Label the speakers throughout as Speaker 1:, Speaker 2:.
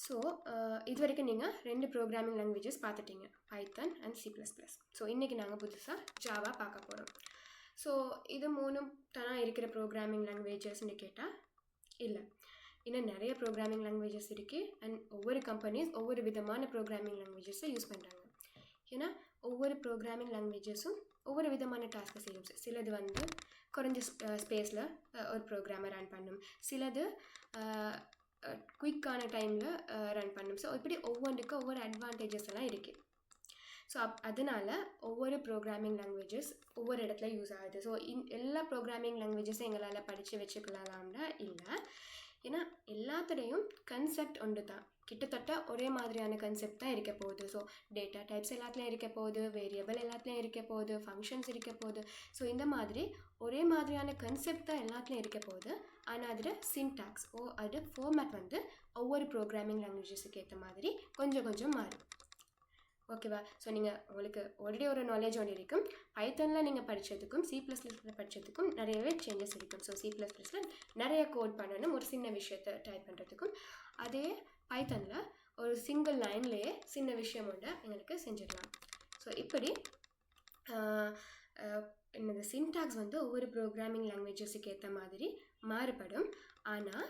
Speaker 1: So இது வரைக்கும் நீங்கள் 2 ப்ரோக்ராமிங் லாங்குவேஜஸ் பார்த்துட்டீங்க, பைத்தன் அண்ட் C++. ஸோ இன்றைக்கி நாங்கள் புதுசாக ஜாவா பார்க்க போகிறோம். ஸோ இது 3 தானே இருக்கிற ப்ரோக்ராமிங் லாங்குவேஜஸ்ன்னு கேட்டால் இல்லை, இன்னும் நிறைய ப்ரோக்ராமிங் லாங்குவேஜஸ் இருக்குது. அண்ட் ஒவ்வொரு கம்பெனிஸ் ஒவ்வொரு விதமான ப்ரோக்ராமிங் லாங்குவேஜஸை யூஸ் பண்ணுறாங்க. ஏன்னா ஒவ்வொரு ப்ரோக்ராமிங் லாங்குவேஜஸும் ஒவ்வொரு விதமான டாஸ்க்கை செய்யும். சிலது வந்து குறைஞ்ச ஸ்பேஸில் ஒரு ப்ரோக்ராமை ரன் பண்ணும், சிலது குயிக்கான டைமில் ரன் பண்ணும். ஸோ இப்படி ஒவ்வொன்றுக்கும் ஒவ்வொரு அட்வான்டேஜஸ் எல்லாம் இருக்குது. ஸோ அதனால் ஒவ்வொரு ப்ரோக்ராமிங் லாங்குவேஜஸ் ஒவ்வொரு இடத்துல யூஸ் ஆகுது. ஸோ எல்லா ப்ரோக்ராமிங் லாங்குவேஜஸும் எங்களால் படித்து வச்சுக்கலாம்னா இல்லை, ஏன்னா எல்லாத்துலேயும் கன்செப்ட் ஒன்று தான், கிட்டத்தட்ட ஒரே மாதிரியான கன்செப்ட் தான் இருக்க போகுது. ஸோ டேட்டா டைப்ஸ் எல்லாத்துலேயும் இருக்க போகுது, வேரியபிள் எல்லாத்துலேயும் இருக்க போகுது, ஃபங்க்ஷன்ஸ் இருக்க போகுது. ஸோ இந்த மாதிரி ஒரே மாதிரியான கன்செப்ட் தான் எல்லாத்துலேயும் இருக்க போகுது. ஆனால் அதில் சின்டாக்ஸ் அது ஃபார்மேட் வந்து ஒவ்வொரு ப்ரோக்ராமிங் லாங்குவேஜஸுக்கு ஏற்ற மாதிரி கொஞ்சம் கொஞ்சம் மாறும். ஓகேவா? ஸோ உங்களுக்கு ஆல்ரெடி ஒரு நாலேஜ் ஒன்று இருக்கும். பைத்தனில் நீங்கள் படித்ததுக்கும் C++ல் படித்ததுக்கும் நிறையவே சேஞ்சஸ் இருக்கும். ஸோ C++ல் நிறைய கோட் பண்ணணும் ஒரு சின்ன விஷயத்தை டைப் பண்ணுறதுக்கும், அதே பைத்தனில் ஒரு சிங்கிள் லைன்லேயே சின்ன விஷயம் ஒன்று எங்களுக்கு செஞ்சிடலாம். ஸோ இப்படி என்னது சின்டாக்ஸ் வந்து ஒவ்வொரு ப்ரோக்ராமிங் லாங்குவேஜஸுக்கு ஏற்ற மாதிரி மாறுபடும். ஆனால்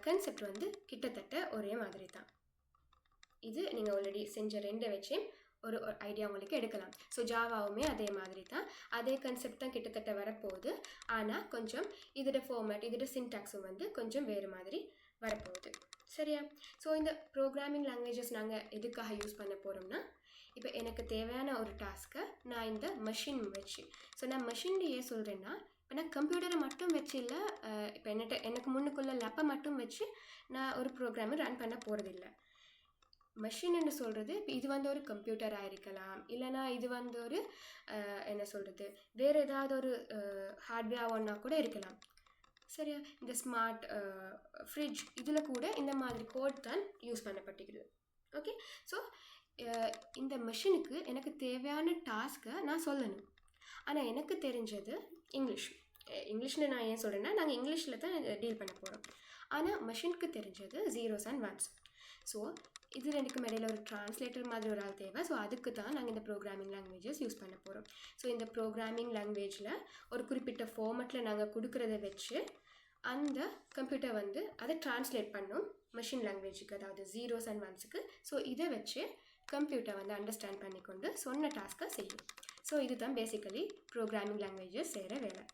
Speaker 1: கன்செப்ட் வந்து கிட்டத்தட்ட ஒரே மாதிரி தான். இது நீங்கள் ஆல்ரெடி செஞ்ச 2 வச்சு ஒரு ஐடியா உங்களுக்கு எடுக்கலாம். ஸோ ஜாவாவுமே அதே மாதிரி தான், அதே கன்செப்ட் தான் கிட்டத்தட்ட வரப்போகுது. ஆனால் கொஞ்சம் இதோட ஃபார்மேட் இதோட சின்டாக்ஸும் வந்து கொஞ்சம் வேறு மாதிரி வரப்போகுது. சரியா? ஸோ இந்த ப்ரோக்ராமிங் லாங்குவேஜஸ் நாங்கள் எதுக்காக யூஸ் பண்ண போகிறோம்னா, இப்போ எனக்கு தேவையான ஒரு டாஸ்க்கை நான் இந்த மெஷின் வச்சு, ஸோ நான் மெஷின் ஏன் சொல்கிறேன்னா, இப்போ நான் கம்ப்யூட்டரை மட்டும் வச்சு இல்லை, இப்போ எனக்கு முன்னுக்குள்ள லேப்பை மட்டும் வச்சு நான் ஒரு ப்ரோக்ராமை ரன் பண்ண போகிறதில்ல. மெஷின்னு சொல்கிறது இப்போ இது வந்து ஒரு கம்ப்யூட்டராக இருக்கலாம், இல்லைனா இது வந்து ஒரு என்ன சொல்கிறது வேறு ஏதாவது ஒரு ஹார்ட்வேர் ஒன்றா கூட இருக்கலாம். சரியா? இந்த ஸ்மார்ட் ஃப்ரிட்ஜ் இதில் கூட இந்த மாதிரி கோட் தான் யூஸ் பண்ணப்பட்டிருக்குது. ஓகே, ஸோ இந்த மெஷினுக்கு எனக்கு தேவையான டாஸ்க்கை நான் சொல்லணும். ஆனால் எனக்கு தெரிஞ்சது இங்கிலீஷ்னு நான் ஏன் சொல்கிறேன்னா, நாங்கள் இங்கிலீஷில் தான் டீல் பண்ண போகிறோம். ஆனால் மெஷினுக்கு தெரிஞ்சது 0s and 1s. ஸோ இது 2க்கும் இடையில ஒரு டிரான்ஸ்லேட்டர் மாதிரி ஒரு ஆள் தேவை. ஸோ அதுக்கு தான் நாங்கள் இந்த ப்ரோக்ராமிங் லாங்குவேஜஸ் யூஸ் பண்ண போகிறோம். ஸோ இந்த ப்ரோக்ராமிங் லாங்குவேஜில் ஒரு குறிப்பிட்ட ஃபார்மெட்டில் நாங்கள் கொடுக்குறத வச்சு அந்த கம்ப்யூட்டர் வந்து அதை டிரான்ஸ்லேட் பண்ணோம் மெஷின் லாங்குவேஜுக்கு, அதாவது 0s and 1sக்கு. ஸோ இதை வச்சு கம்ப்யூட்டர் வந்து அண்டர்ஸ்டாண்ட் பண்ணிக்கொண்டு சொன்ன டாஸ்க்கை செய்யும். ஸோ இதுதான் பேசிக்கலி ப்ரோக்ராமிங் லாங்குவேஜஸ் செய்கிற வேலை.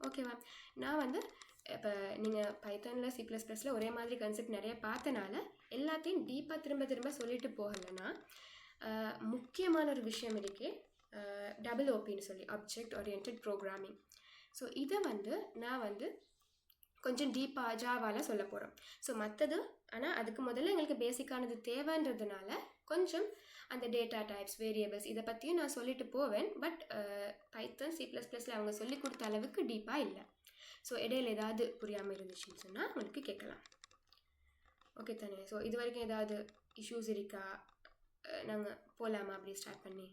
Speaker 1: ஓகேவா? நான் வந்து இப்போ நீங்கள் பைத்தனில் C++ல் ஒரே மாதிரி கன்செப்ட் நிறைய பார்த்தனால எல்லாத்தையும் டீப்பாக திரும்ப சொல்லிட்டு போகலைன்னா, முக்கியமான ஒரு விஷயம் இருக்கே, OOPன்னு சொல்லி ஆப்ஜெக்ட் ஓரியன்டட் ப்ரோக்ராமிங். ஸோ இதை வந்து நான் வந்து கொஞ்சம் டீப்பாக ஜாவாவில் சொல்ல போகிறோம். ஸோ மற்றது ஆனால் அதுக்கு முதல்ல எங்களுக்கு பேசிக்கானது தேவைன்றதுனால கொஞ்சம் அந்த டேட்டா டைப்ஸ், வேரியபிள்ஸ் இதை பற்றியும் நான் சொல்லிட்டு போவேன். பட் பைத்தன் C++ல் அவங்க சொல்லி கொடுத்த அளவுக்கு டீப்பாக இல்லை. ஸோ இடையில ஏதாவது புரியாமல் இருந்துச்சுன்னு சொன்னால் உங்களுக்கு கேட்கலாம். ஓகே தானே? ஸோ இது வரைக்கும் ஏதாவது இஷ்யூஸ் இருக்கா? நாங்கள் போகலாமா அப்படி ஸ்டார்ட் பண்ணி?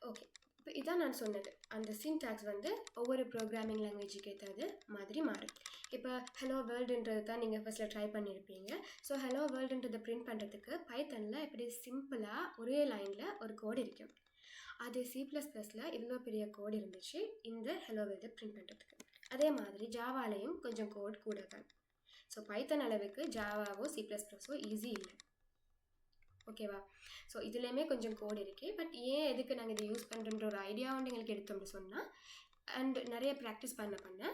Speaker 1: ஓகே, இப்போ இதான் நான் சொன்னது, அந்த சின்டாக்ஸ் வந்து ஒவ்வொரு ப்ரோக்ராமிங் லாங்குவேஜுக்கு ஏற்றது மாதிரி மாறும். இப்போ ஹலோ வேர்ல்டுன்றது தான் நீங்கள் ஃபஸ்ட்டில் ட்ரை பண்ணியிருப்பீங்க. ஸோ ஹலோ வேர்ல்டுன்றதை பிரிண்ட் பண்ணுறதுக்கு பைத்தனில் இப்படி சிம்பிளாக ஒரே லைனில் ஒரு கோடு இருக்கும். அது C++ல் இவ்வளோ பெரிய கோடு இருந்துச்சு இந்த ஹலோ வேர்ல்டை பிரிண்ட் பண்ணுறதுக்கு. அதே மாதிரி ஜாவாலையும் கொஞ்சம் கோட் கூட தான். ஸோ பைத்தன் அளவுக்கு ஜாவாவோ C++ஓ ஈஸி இல்லை. ஓகேவா? ஸோ இதுலேயுமே கொஞ்சம் கோட் இருக்குது. பட் ஏன் எதுக்கு நாங்கள் இதை யூஸ் பண்ணுறன்ற ஒரு ஐடியா வந்து எங்களுக்கு எடுத்தோம்னு சொன்னால், அண்ட் நிறைய ப்ராக்டிஸ் பண்ண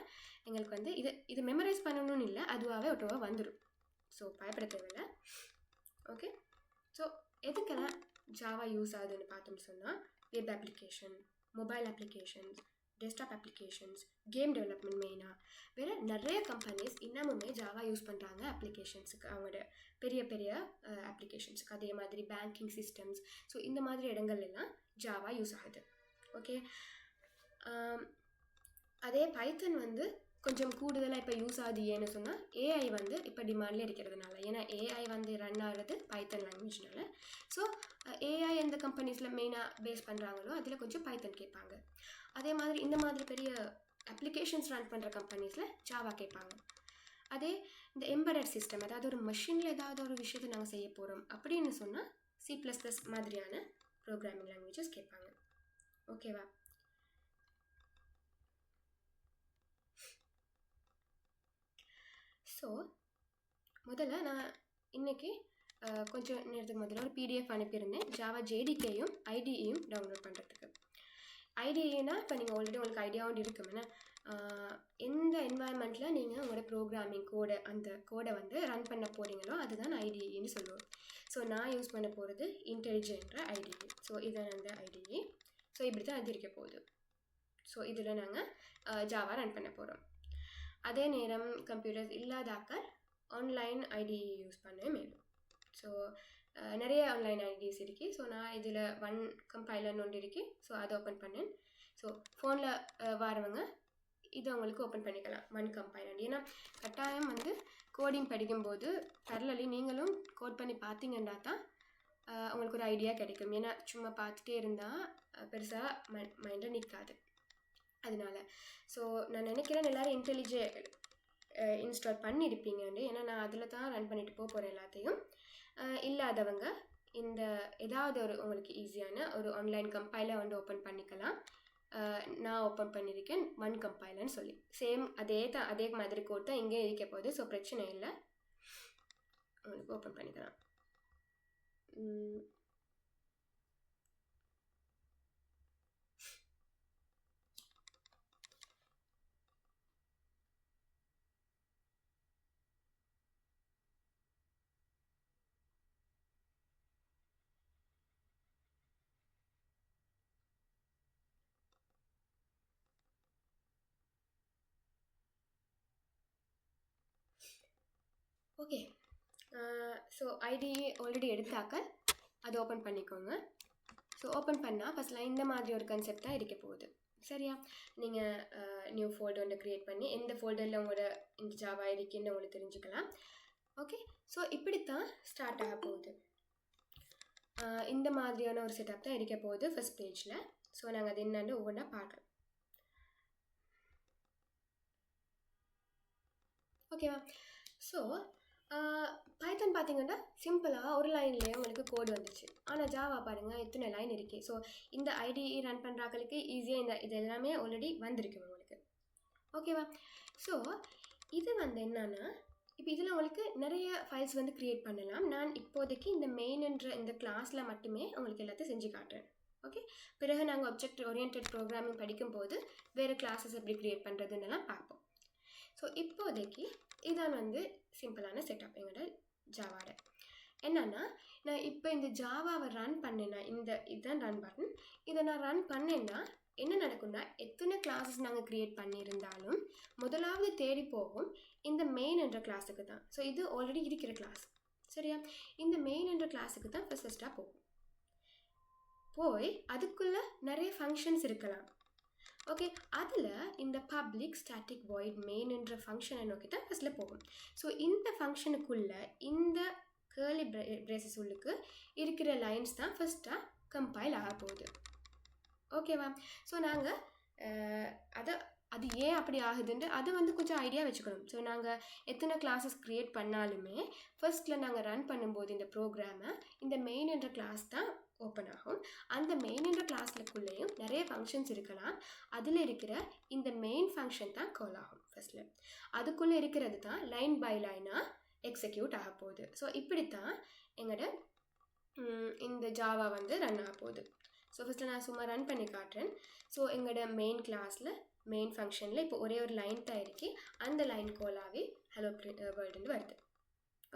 Speaker 1: எங்களுக்கு வந்து இது மெமரைஸ் பண்ணணும்னு இல்லை, அதுவாகவே ஒட்டோவாக வந்துடும். ஸோ பயப்பட தேவையில்லை. ஓகே, ஸோ எதுக்கெல்லாம் ஜாவா யூஸ் ஆகுதுன்னு பார்த்தோம்னு சொன்னால், web application, mobile applications, desktop applications, game development மெயினாக வேறு நிறைய கம்பெனிஸ் இன்னமுமே ஜாவா யூஸ் பண்ணுறாங்க அப்ளிகேஷன்ஸுக்கு, அவங்களோட பெரிய அப்ளிகேஷன்ஸுக்கு. அதே மாதிரி பேங்கிங் சிஸ்டம்ஸ், ஸோ இந்த மாதிரி இடங்கள்லாம் ஜாவா யூஸ் ஆகுது. ஓகே, அதே பைத்தன் வந்து கொஞ்சம் கூடுதலாக இப்போ யூஸ் ஆகுது ஏன்னு சொன்னால் ஏஐ வந்து இப்போ டிமாண்டில் இருக்கிறதுனால. ஏன்னா ஏஐ வந்து ரன் ஆகிறது பைத்தன் லாங்குவேஜ்னால. ஸோ ஏஐ எந்த கம்பெனிஸில் மெயினாக பேஸ் பண்ணுறாங்களோ அதில் கொஞ்சம் பைத்தன் கேட்பாங்க. அதே மாதிரி இந்த மாதிரி பெரிய அப்ளிகேஷன்ஸ் ரன் பண்ணுற கம்பெனிஸில் ஜாவா கேட்பாங்க. அதே இந்த எம்பெடட் சிஸ்டம், அதாவது ஒரு மெஷினில் ஏதாவது ஒரு விஷயத்தை நாங்கள் செய்ய போகிறோம் அப்படின்னு சொன்னால் C++ மாதிரியான ப்ரோக்ராமிங் லாங்குவேஜஸ் கேட்பாங்க. ஓகேவா? ஸோ முதல்ல நான் இன்றைக்கி கொஞ்சம் நேரத்துக்கு முதல்ல ஒரு PDF அனுப்பியிருந்தேன், ஜாவா JDKயும் IDEயும் டவுன்லோட் பண்ணுறதுக்கு. ஐடிஏனா இப்போ நீங்கள் ஆல்ரெடி உங்களுக்கு ஐடியாவும் இருக்குமென்னா எந்த என்வாயன்மெண்ட்டில் நீங்கள் உங்களோட ப்ரோக்ராமிங் கோடை அந்த கோடை வந்து ரன் பண்ண போகிறீங்களோ அதுதான் ஐடிஏன்னு சொல்லுவோம். ஸோ நான் யூஸ் பண்ண போகிறது இன்டெலிஜென்ற ஐடிஏ. ஸோ இதான் அந்த ஐடிஏ. ஸோ இப்படி தான் அது இருக்க போகுது. ஸோ இதில் நாங்கள் ஜாவா ரன் பண்ண போகிறோம். அதே நேரம் கம்ப்யூட்டர்ஸ் இல்லாதாக்கள் ஆன்லைன் ஐடிஏ யூஸ் பண்ண மேலும். ஸோ நிறைய ஆன்லைன் ஐடிஸ் இருக்குது. ஸோ நான் இதில் ஒன் கம்பைலர்னு ஒன்று இருக்குது. ஸோ அதை ஓப்பன் பண்ணேன். ஸோ ஃபோனில் வரவங்க இதை உங்களுக்கு ஓப்பன் பண்ணிக்கலாம், ஒன் கம்பைலர். ஏன்னா கட்டாயம் வந்து கோடிங் படிக்கும்போது பரலலி நீங்களும் கோட் பண்ணி பார்த்தீங்கன்னா தான் உங்களுக்கு ஒரு ஐடியா கிடைக்கும். ஏன்னா சும்மா பார்த்துட்டே இருந்தால் பெருசாக மைண்டில் நிற்காது. அதனால ஸோ நான் நினைக்கிறேன் எல்லோரும் இன்டெலிஜே இன்ஸ்டால் பண்ணியிருப்பீங்கன்னு. ஏன்னா நான் அதில் தான் ரன் பண்ணிட்டு போகிறேன் எல்லாத்தையும். இல்லாதவங்க இந்த ஏதாவது ஒரு உங்களுக்கு ஈஸியான ஒரு ஆன்லைன் கம்பைலர் வந்து ஓப்பன் பண்ணிக்கலாம். நான் ஓப்பன் பண்ணியிருக்கேன் ஒன் கம்பைலர்னு சொல்லி. சேம் அதே மாதிரி கோட் தான் இங்கே இருக்க போகுது. ஸோ பிரச்சனை இல்லை, உங்களுக்கு ஓப்பன் பண்ணிக்கலாம். ஓகே, ஸோ ஐடிஏ ஆல்ரெடி எடுத்தாக்க அதை ஓப்பன் பண்ணிக்கோங்க. ஸோ ஓப்பன் பண்ணால் ஃபஸ்ட்டில் இந்த மாதிரி ஒரு கன்செப்ட் தான் இருக்க போகுது. சரியா? நீங்கள் நியூ ஃபோல்டர் ஒன்று க்ரியேட் பண்ணி எந்த ஃபோல்டரில் உங்களோட இந்த ஜாவா இருக்குன்னு உங்களுக்கு தெரிஞ்சுக்கலாம். ஓகே, ஸோ இப்படித்தான் ஸ்டார்ட் ஆக போகுது. இந்த மாதிரியான ஒரு செட்டப் தான் இருக்க போகுது ஃபஸ்ட் பேஜில். ஸோ நாங்கள் அது என்னன்னு ஒவ்வொன்றா பார்க்கலாம். ஓகேவா? ஸோ பைத்தன் பார்த்தீங்கன்னா சிம்பிளாக ஒரு லைன்லேயே உங்களுக்கு கோடு வந்துச்சு. ஆனால் ஜாவா பாருங்கள் எத்தனை லைன் இருக்குது. ஸோ இந்த ஐடிஇ ரன் பண்ணுறாங்களுக்கு ஈஸியாக இது எல்லாமே ஆல்ரெடி வந்திருக்கு உங்களுக்கு. ஓகேவா? ஸோ இது வந்து என்னன்னா இப்போ இதில் உங்களுக்கு நிறைய ஃபைல்ஸ் வந்து க்ரியேட் பண்ணலாம். நான் இப்போதைக்கு இந்த மெயின்ன்ற இந்த கிளாஸில் மட்டுமே உங்களுக்கு எல்லாத்தையும் செஞ்சு காட்டுறேன். ஓகே, பிறகு நாங்கள் ஆப்ஜெக்ட் ஓரியன்டட் ப்ரோக்ராமிங் படிக்கும்போது வேறு கிளாஸஸ் எப்படி க்ரியேட் பண்ணுறதுன்னெல்லாம் பார்ப்போம். ஸோ இப்போதைக்கு இதான் வந்து சிம்பிளான செட்டப் எங்களோட ஜாவாவோட. என்னன்னா நான் இப்போ இந்த ஜாவாவை ரன் பண்ணேன்னா இதுதான் ரன் பட்டன். இதை நான் ரன் பண்ணேன்னா என்ன நடக்கும்னா எத்தனை கிளாஸஸ் நாங்கள் க்ரியேட் பண்ணியிருந்தாலும் முதலாவது தேடி போகும் இந்த மெயின் என்ற கிளாஸுக்கு தான். ஸோ இது ஆல்ரெடி இருக்கிற கிளாஸ். சரியா? இந்த மெயின் என்ற கிளாஸுக்கு தான் ஃபஸ்ட்டாக போய் அதுக்குள்ளே நிறைய ஃபங்க்ஷன்ஸ் இருக்கலாம். ஓகே, அதில் இந்த பப்ளிக் ஸ்டாட்டிக் வாய்ட் மெயின் என்ற ஃபங்க்ஷனை நோக்கி தான் ஃபஸ்ட்டில் போகும். ஸோ இந்த ஃபங்க்ஷனுக்குள்ளே இந்த கேர்லி பிரேசஸ் உள்ளுக்கு இருக்கிற லைன்ஸ் தான் ஃபஸ்ட்டாக கம்பைல் ஆக போகுது. ஓகேவா? ஸோ நாங்கள் அது ஏன் அப்படி ஆகுதுன்ட்டு அது வந்து கொஞ்சம் ஐடியா வச்சுக்கணும். ஸோ நாங்கள் எத்தனை கிளாஸஸ் க்ரியேட் பண்ணாலுமே ஃபர்ஸ்ட்டில் நாங்கள் ரன் பண்ணும்போது இந்த ப்ரோக்ராமை இந்த மெயின் என்ற கிளாஸ் தான் ஓப்பன் ஆகும். அந்த மெயின் என்ற கிளாஸ்லக்குள்ளேயும் நிறைய ஃபங்க்ஷன்ஸ் இருக்கலாம். அதில் இருக்கிற இந்த மெயின் ஃபங்க்ஷன் தான் கால் ஆகும் ஃபர்ஸ்ட்டில். அதுக்குள்ளே இருக்கிறது தான் லைன் பை லைனாக எக்ஸிக்யூட் ஆக போகுது. ஸோ இப்படித்தான் எங்களோட இந்த ஜாவா வந்து ரன் ஆக போகுது. ஸோ ஃபஸ்ட்டு நான் சும்மா ரன் பண்ணி காட்டுறேன். ஸோ எங்களோட மெயின் கிளாஸில் மெயின் ஃபங்க்ஷனில் இப்போ ஒரே ஒரு லைன் தான் இருக்கு. அந்த லைன் கோலாகவே ஹலோ வேர்ல்டுன்னு வருது.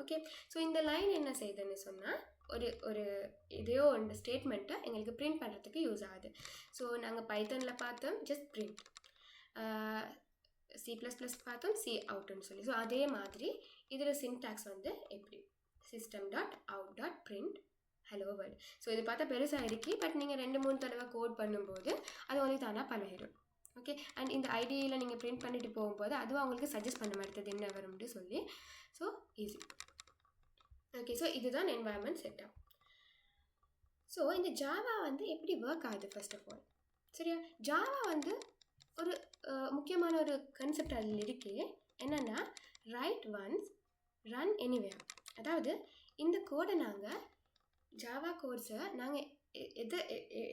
Speaker 1: ஓகே, ஸோ இந்த லைன் என்ன செய்யுதுன்னு சொன்னால் ஒரு இதையோ இந்த ஸ்டேட்மெண்ட்டை எங்களுக்கு பிரிண்ட் பண்ணுறதுக்கு யூஸ் ஆகுது. ஸோ நாங்கள் பைத்தனில் பார்த்தோம் ஜஸ்ட் பிரிண்ட், C++ பார்த்தோம் சி அவுட்டுன்னு சொல்லி. ஸோ அதே மாதிரி இதில் சின்டாக்ஸ் வந்து எப்படி system.out.print hello world. ஸோ இது பார்த்தா பெருசாக இருக்கு. பட் நீங்கள் 2-3 தடவை கோட் பண்ணும்போது அது உங்களுக்கு தானாக பழகிடும். ஓகே, அண்ட் இந்த ஐடியில் நீங்கள் பிரிண்ட் பண்ணிட்டு போகும்போது அதுவும் அவங்களுக்கு சஜஸ்ட் பண்ண மாட்டேது என்ன வரும்னு சொல்லி. So easy. ஓகே, ஸோ இதுதான் என்வாயன்மெண்ட் செட்டப். ஸோ இந்த ஜாவா வந்து எப்படி ஒர்க் ஆகுது ஃபர்ஸ்ட் ஆஃப் ஆல். சரியா, ஜாவா வந்து ஒரு முக்கியமான ஒரு கான்செப்ட் அதில் இருக்குது. என்னென்னா ரைட் ஒன்ஸ் ரன் எனிவேர். அதாவது இந்த கோடை நாங்கள் ஜாவா கோர்ஸை நாங்கள்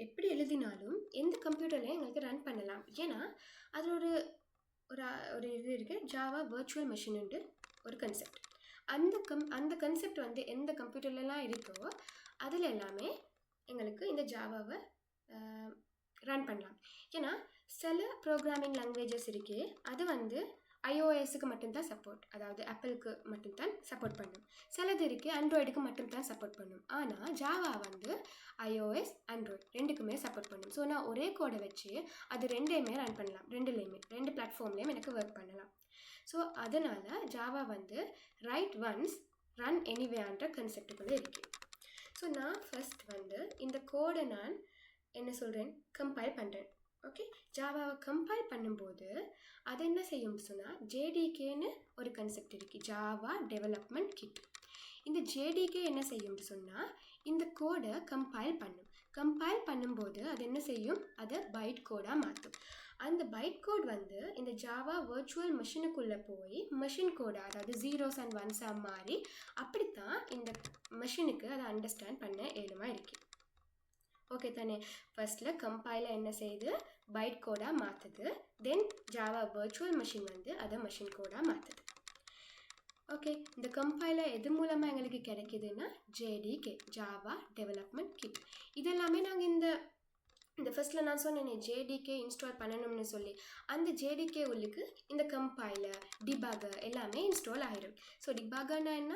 Speaker 1: எப்படி எழுதினாலும் எந்த கம்ப்யூட்டர்லையும் எங்களுக்கு ரன் பண்ணலாம். ஏன்னா அது ஒரு ஒரு இது இருக்குது, ஜாவா வர்ச்சுவல் மெஷின்ட்டு ஒரு கன்செப்ட். அந்த கன்செப்ட் வந்து எந்த கம்ப்யூட்டர்லலாம் இருக்கோ அதில் எல்லாமே எங்களுக்கு இந்த ஜாவாவை ரன் பண்ணலாம். ஏன்னா சில ப்ரோக்ராமிங் லாங்குவேஜஸ் இருக்குது, அது வந்து iOSக்கு மட்டும்தான் சப்போர்ட், அதாவது ஆப்பிளுக்கு மட்டும்தான் சப்போர்ட் பண்ணும். சிலது இருக்குது ஆண்ட்ராய்டுக்கு மட்டும்தான் சப்போர்ட் பண்ணும். ஆனால் ஜாவா வந்து iOS ஆண்ட்ராய்டு ரெண்டுக்குமே சப்போர்ட் பண்ணும். ஸோ நான் ஒரே கோடை வச்சு அது ரெண்டையுமே ரன் பண்ணலாம், ரெண்டு பிளாட்ஃபார்ம்லேயும் எனக்கு ஒர்க் பண்ணலாம். ஸோ அதனால் ஜாவா வந்து ரைட் ஒன்ஸ் ரன் எனிவேன்ற கன்செப்டுக்குள்ளே இருக்குது. ஸோ நான் ஃபஸ்ட் வந்து இந்த கோடை நான் என்ன சொல்கிறேன், கம்பைல் பண்ணுறேன். ஓகே, ஜாவாவை கம்பைல் பண்ணும்போது அது என்ன செய்யும்னு சொன்னால் ஜேடிகேன்னு ஒரு கன்செப்ட் இருக்குது, ஜாவா டெவலப்மெண்ட் கிட். இந்த ஜேடிகே என்ன செய்யும்னு சொன்னால் இந்த கோடை கம்பைல் பண்ணும். கம்பைல் பண்ணும்போது அது என்ன செய்யும், அதை பைட் கோடாக மாற்றும். அந்த பைட் கோட் வந்து இந்த ஜாவா வர்ச்சுவல் மெஷினுக்குள்ளே போய் மெஷின் கோடாக, அதாவது ஜீரோஸ் அண்ட் ஒன்ஸாக மாறி அப்படித்தான் இந்த மெஷினுக்கு அதை அண்டர்ஸ்டாண்ட் பண்ண ஏழுமா இருக்குது. ஓகே தானே, ஃபர்ஸ்ட்டில் கம்பைலர் என்ன செய்யுது, பைட் கோடாக மாற்றுது. தென் ஜாவா வர்ச்சுவல் மெஷின் வந்து அதை மெஷின் கோடாக மாற்றுது. ஓகே, இந்த கம்பைலர் எது மூலமாக எங்களுக்கு கிடைக்குதுன்னா ஜேடிகே, ஜாவா டெவலப்மெண்ட் கிட். இதெல்லாமே நாங்கள் இந்த ஃபர்ஸ்ட்டில் நான் சொன்னேனே ஜேடிகே இன்ஸ்டால் பண்ணணும்னு சொல்லி, அந்த ஜேடிகே உள்ளுக்கு இந்த கம்பைலர் டிபகர் எல்லாமே இன்ஸ்டால் ஆகிடும். ஸோ டிபகர்னா என்ன,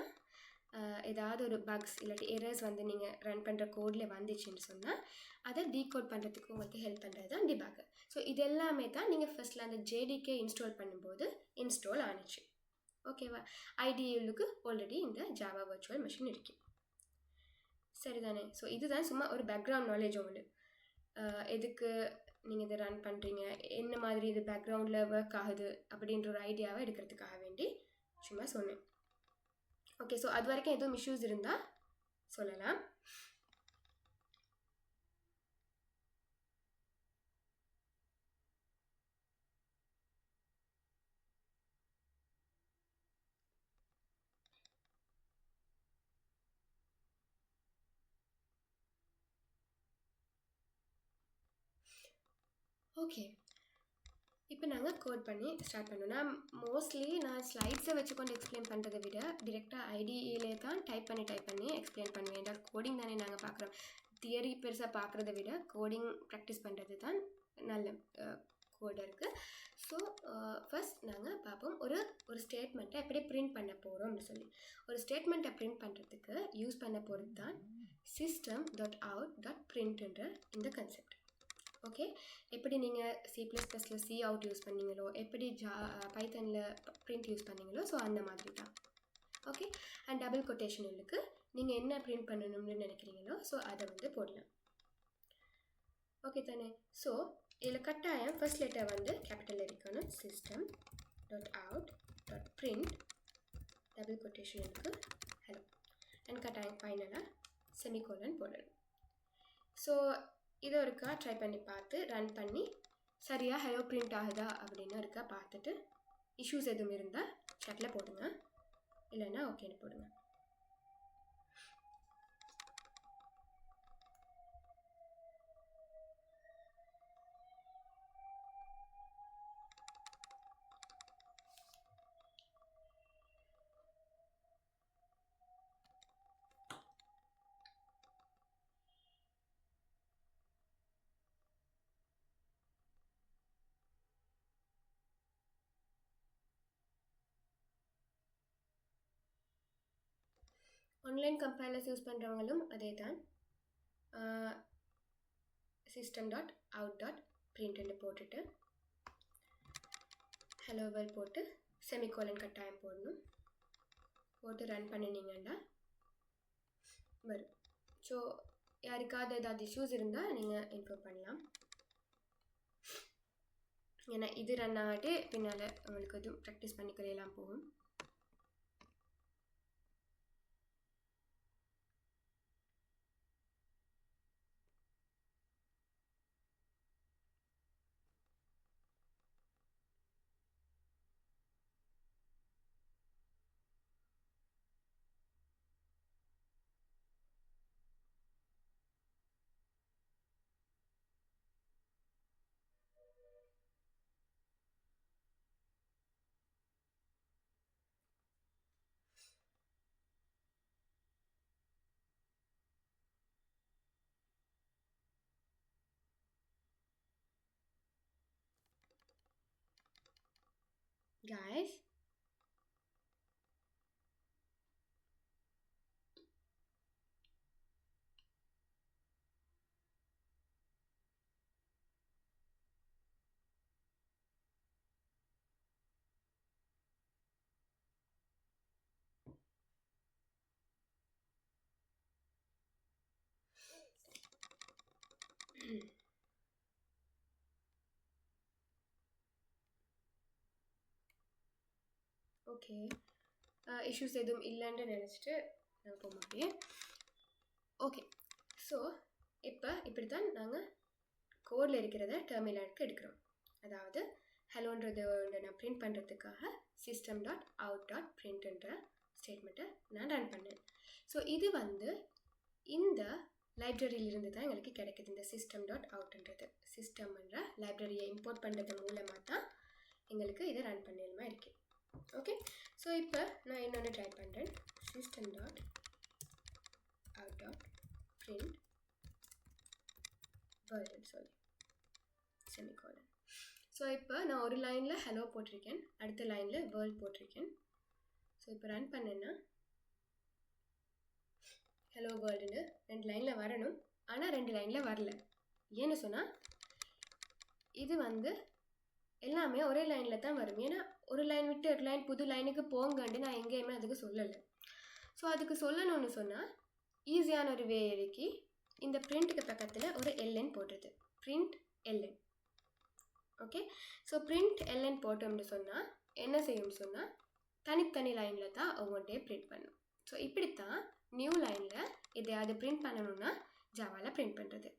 Speaker 1: ஏதாவது ஒரு பக்ஸ் இல்லாட்டி எரர்ஸ் வந்து நீங்கள் ரன் பண்ணுற கோடில் வந்துச்சுன்னு சொன்னால் அதை டீகோட் பண்ணுறதுக்கு உங்களுக்கு ஹெல்ப் பண்ணுறது தான் டிபகர். ஸோ இது எல்லாமே தான் நீங்கள் ஃபர்ஸ்ட்டில் அந்த ஜேடிகே இன்ஸ்டால் பண்ணும்போது இன்ஸ்டால் ஆனிச்சு. ஓகேவா, ஐடியுக்கு ஆல்ரெடி இந்த ஜாவா வர்ச்சுவல் மெஷின் இருக்குது. சரிதானே. ஸோ இதுதான் சும்மா ஒரு பேக்ரவுண்ட் நாலேஜ் உங்களுக்கு, எதுக்கு நீங்கள் இதை ரன் பண்ணுறீங்க, என்ன மாதிரி இது பேக்ரவுண்டில் ஒர்க் ஆகுது அப்படின்ற ஒரு ஐடியாவை எடுக்கிறதுக்காக வேண்டி சும்மா சொன்னேன். ஓகே, ஸோ அது வரைக்கும் எதுவும் இஷ்யூஸ் இருந்தால் சொல்லலாம். ஓகே, இப்போ நாங்கள் கோட் பண்ணி ஸ்டார்ட் பண்ணோன்னா மோஸ்ட்லி நான் ஸ்லைட்ஸை வச்சுக்கொண்டு எக்ஸ்பிளைன் பண்ணுறதை விட டிரெக்டாக ஐடியிலே தான் டைப் பண்ணி எக்ஸ்பிளைன் பண்ணுவேன். ஏன்னா கோடிங் தானே நாங்கள் பார்க்குறோம், தியரி பெருசாக பார்க்குறத விட கோடிங் ப்ராக்டிஸ் பண்ணுறது தான் நல்ல கோடருக்கு. ஸோ ஃபர்ஸ்ட் நாங்கள் பார்ப்போம் ஒரு ஸ்டேட்மெண்ட்டை எப்படி பிரிண்ட் பண்ண போகிறோம்னு சொல்லி. ஒரு ஸ்டேட்மெண்ட்டை பிரிண்ட் பண்ணுறதுக்கு யூஸ் பண்ண போகிறது தான் system.out.printன்ற இந்த கன்செப்ட். ஓகே, எப்படி நீங்கள் C++ல் சி அவுட் யூஸ் பண்ணீங்களோ, எப்படி பைத்தனில் பிரிண்ட் யூஸ் பண்ணீங்களோ, ஸோ அந்த மாதிரி தான். ஓகே, அண்ட் டபுள் கொட்டேஷனுக்கு நீங்கள் என்ன பிரிண்ட் பண்ணணும்னு நினைக்கிறீங்களோ ஸோ அதை வந்து போடலாம். ஓகே தானே. ஸோ இதில் கட்டாயம் ஃபர்ஸ்ட் லெட்டர் வந்து கேபிட்டலில் இருக்கணும், system.out.print டபுள் கொட்டேஷனுக்கு ஹலோ, அண்ட் கட்டாயம் ஃபைனலாக செமிகோலன் போடணும். ஸோ இதை ஒருக்கா ட்ரை பண்ணி பார்த்து ரன் பண்ணி சரியாக ஹலோ பிரிண்ட் ஆகுதா அப்படின்னு ஒருக்கா பார்த்துட்டு இஷ்யூஸ் எதுவும் இருந்தால் சாட்டில் போடுங்க, இல்லைன்னா ஓகேன்னு போடுங்க. ஆன்லைன் கம்பைலர்ஸ் யூஸ் பண்ணுறவங்களும் அதே தான், system.out.printன்னு போட்டுட்டு ஹலோ வேர்ல்ட் போட்டு செமிகோலன் கட்டாயம் போடணும், போட்டு ரன் பண்ணினீங்கன்னா வரும். ஸோ யாருக்காவது ஏதாவது இஷ்யூஸ் இருந்தால் நீங்கள் இன்ஃபார்ம் பண்ணலாம். ஏன்னா இது ரன் ஆகிட்டு பின்னால் உங்களுக்கு எதுவும் ப்ராக்டிஸ் பண்ணிக்கலாம் போகும். Guys, ஓகே, இஷ்யூஸ் எதுவும் இல்லைன்னு நினச்சிட்டு நான் போக மாட்டேன். ஓகே, ஸோ இப்போ இப்படி தான் நாங்கள் கோடில் இருக்கிறத டெர்மினலுக்கு எடுக்கிறோம். அதாவது ஹலோன்றதை நான் பிரிண்ட் பண்ணுறதுக்காக system.out.printன்ற ஸ்டேட்மெண்ட்டை நான் ரன் பண்ணேன். ஸோ இது வந்து இந்த லைப்ரரியிலிருந்து தான் எங்களுக்கு கிடைக்குது. இந்த system.outன்றது சிஸ்டம்ன்ற லைப்ரரியை இம்போர்ட் பண்ணுறது மூலமாக தான் எங்களுக்கு இதை ரன் பண்ணணுமா இருக்குது. ஓகே, ஸோ இப்போ நான் இன்னொன்று ட்ரை பண்ணுறேன். system.out.print வேர்ல்டு சொல்லி செமிகோலன். ஸோ இப்போ நான் ஒரு லைனில் ஹலோ போட்டிருக்கேன், அடுத்த லைனில் வேர்ல்ட் போட்டிருக்கேன். ஸோ இப்போ ரன் பண்ணேன்னா ஹலோ வேர்ல்டுன்னு 2 லைனில் வரணும், ஆனால் 2 லைனில் வரல. ஏன்னு சொன்னால் இது வந்து எல்லாமே ஒரே லைனில் தான் வரும். ஏன்னா ஒரு லைன் விட்டு ஒரு லைன் புது லைனுக்கு போங்கன்னு நான் எங்கேயுமே அதுக்கு சொல்லலை. ஸோ அதுக்கு சொல்லணும்னு சொன்னால் ஈஸியான ஒரு வே இருக்கு. இந்த பிரிண்ட்டுக்கு பக்கத்தில் ஒரு எல்என் போடுறது, print L N. Okay, so print L N போட்டோம்னு சொன்னால் என்ன செய்யும்னு சொன்னால் தனித்தனி லைனில் தான் ஒவ்வொன்றையும் பிரிண்ட் பண்ணும். ஸோ இப்படித்தான் நியூ லைனில் எதையாவது பிரிண்ட் பண்ணணும்னா ஜாவாவில் பிரிண்ட் பண்ணுறது.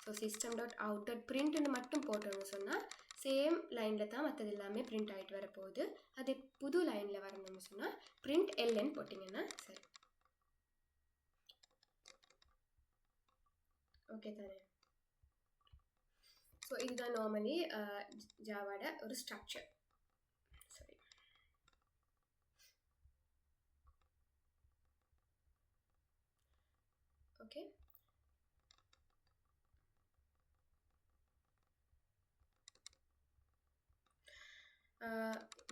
Speaker 1: ஸோ system.out.printன்னு மட்டும் போட்டோம்னு சொன்னால் சேம் லைனில் தான் மற்றது எல்லாமே பிரிண்ட் ஆகிட்டு வரப்போகுது. அது புது லைனில் வரணும்னு சொன்னால் பிரிண்ட் எல்என் போட்டிங்கன்னா சரி. ஓகே தானே? ஸோ இதுதான் நார்மலி ஜாவாட ஒரு ஸ்ட்ரக்சர். சரி, ஓகே.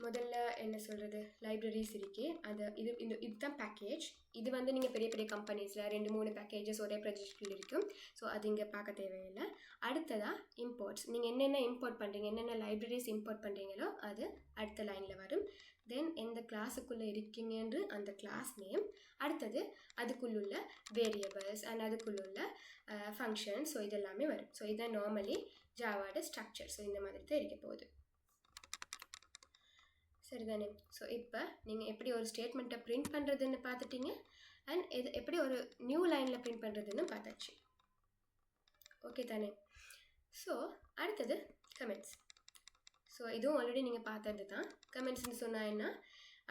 Speaker 1: முதல்ல என்ன சொல்கிறது, லைப்ரரிஸ் இருக்கே, அது இதுதான் பேக்கேஜ். இது வந்து நீங்கள் பெரிய பெரிய கம்பெனிஸில் 2-3 பேக்கேஜஸ் ஒரே ப்ராஜெக்டில் இருக்கும். ஸோ அது இங்கே பார்க்க தேவையில்லை. அடுத்ததாக இம்போர்ட்ஸ், நீங்கள் என்னென்ன இம்போர்ட் பண்ணுறீங்க, என்னென்ன லைப்ரரிஸ் இம்போர்ட் பண்ணுறீங்களோ அது அடுத்த லைனில் வரும். தென் எந்த கிளாஸுக்குள்ளே இருக்கீங்கன்று அந்த கிளாஸ் நேம், அடுத்தது அதுக்குள்ள வேரியபிள்ஸ் அண்ட் அதுக்குள்ள ஃபங்க்ஷன். ஸோ இதெல்லாமே வரும். ஸோ இதான் நார்மலி ஜாவாட ஸ்ட்ரக்சர். ஸோ இந்த மாதிரி தான் இருக்க போகுது. சரிதானே? ஸோ இப்போ நீங்கள் எப்படி ஒரு ஸ்டேட்மெண்ட்டை பிரிண்ட் பண்ணுறதுன்னு பார்த்துட்டீங்க, அண்ட் இது எப்படி ஒரு நியூ லைனில் பிரிண்ட் பண்ணுறதுன்னு பார்த்தாச்சு. ஓகே தானே? ஸோ அடுத்தது கமெண்ட்ஸ். ஸோ இதுவும் ஆல்ரெடி நீங்கள் பார்த்தது தான். கமெண்ட்ஸ்னு சொன்னால் என்ன,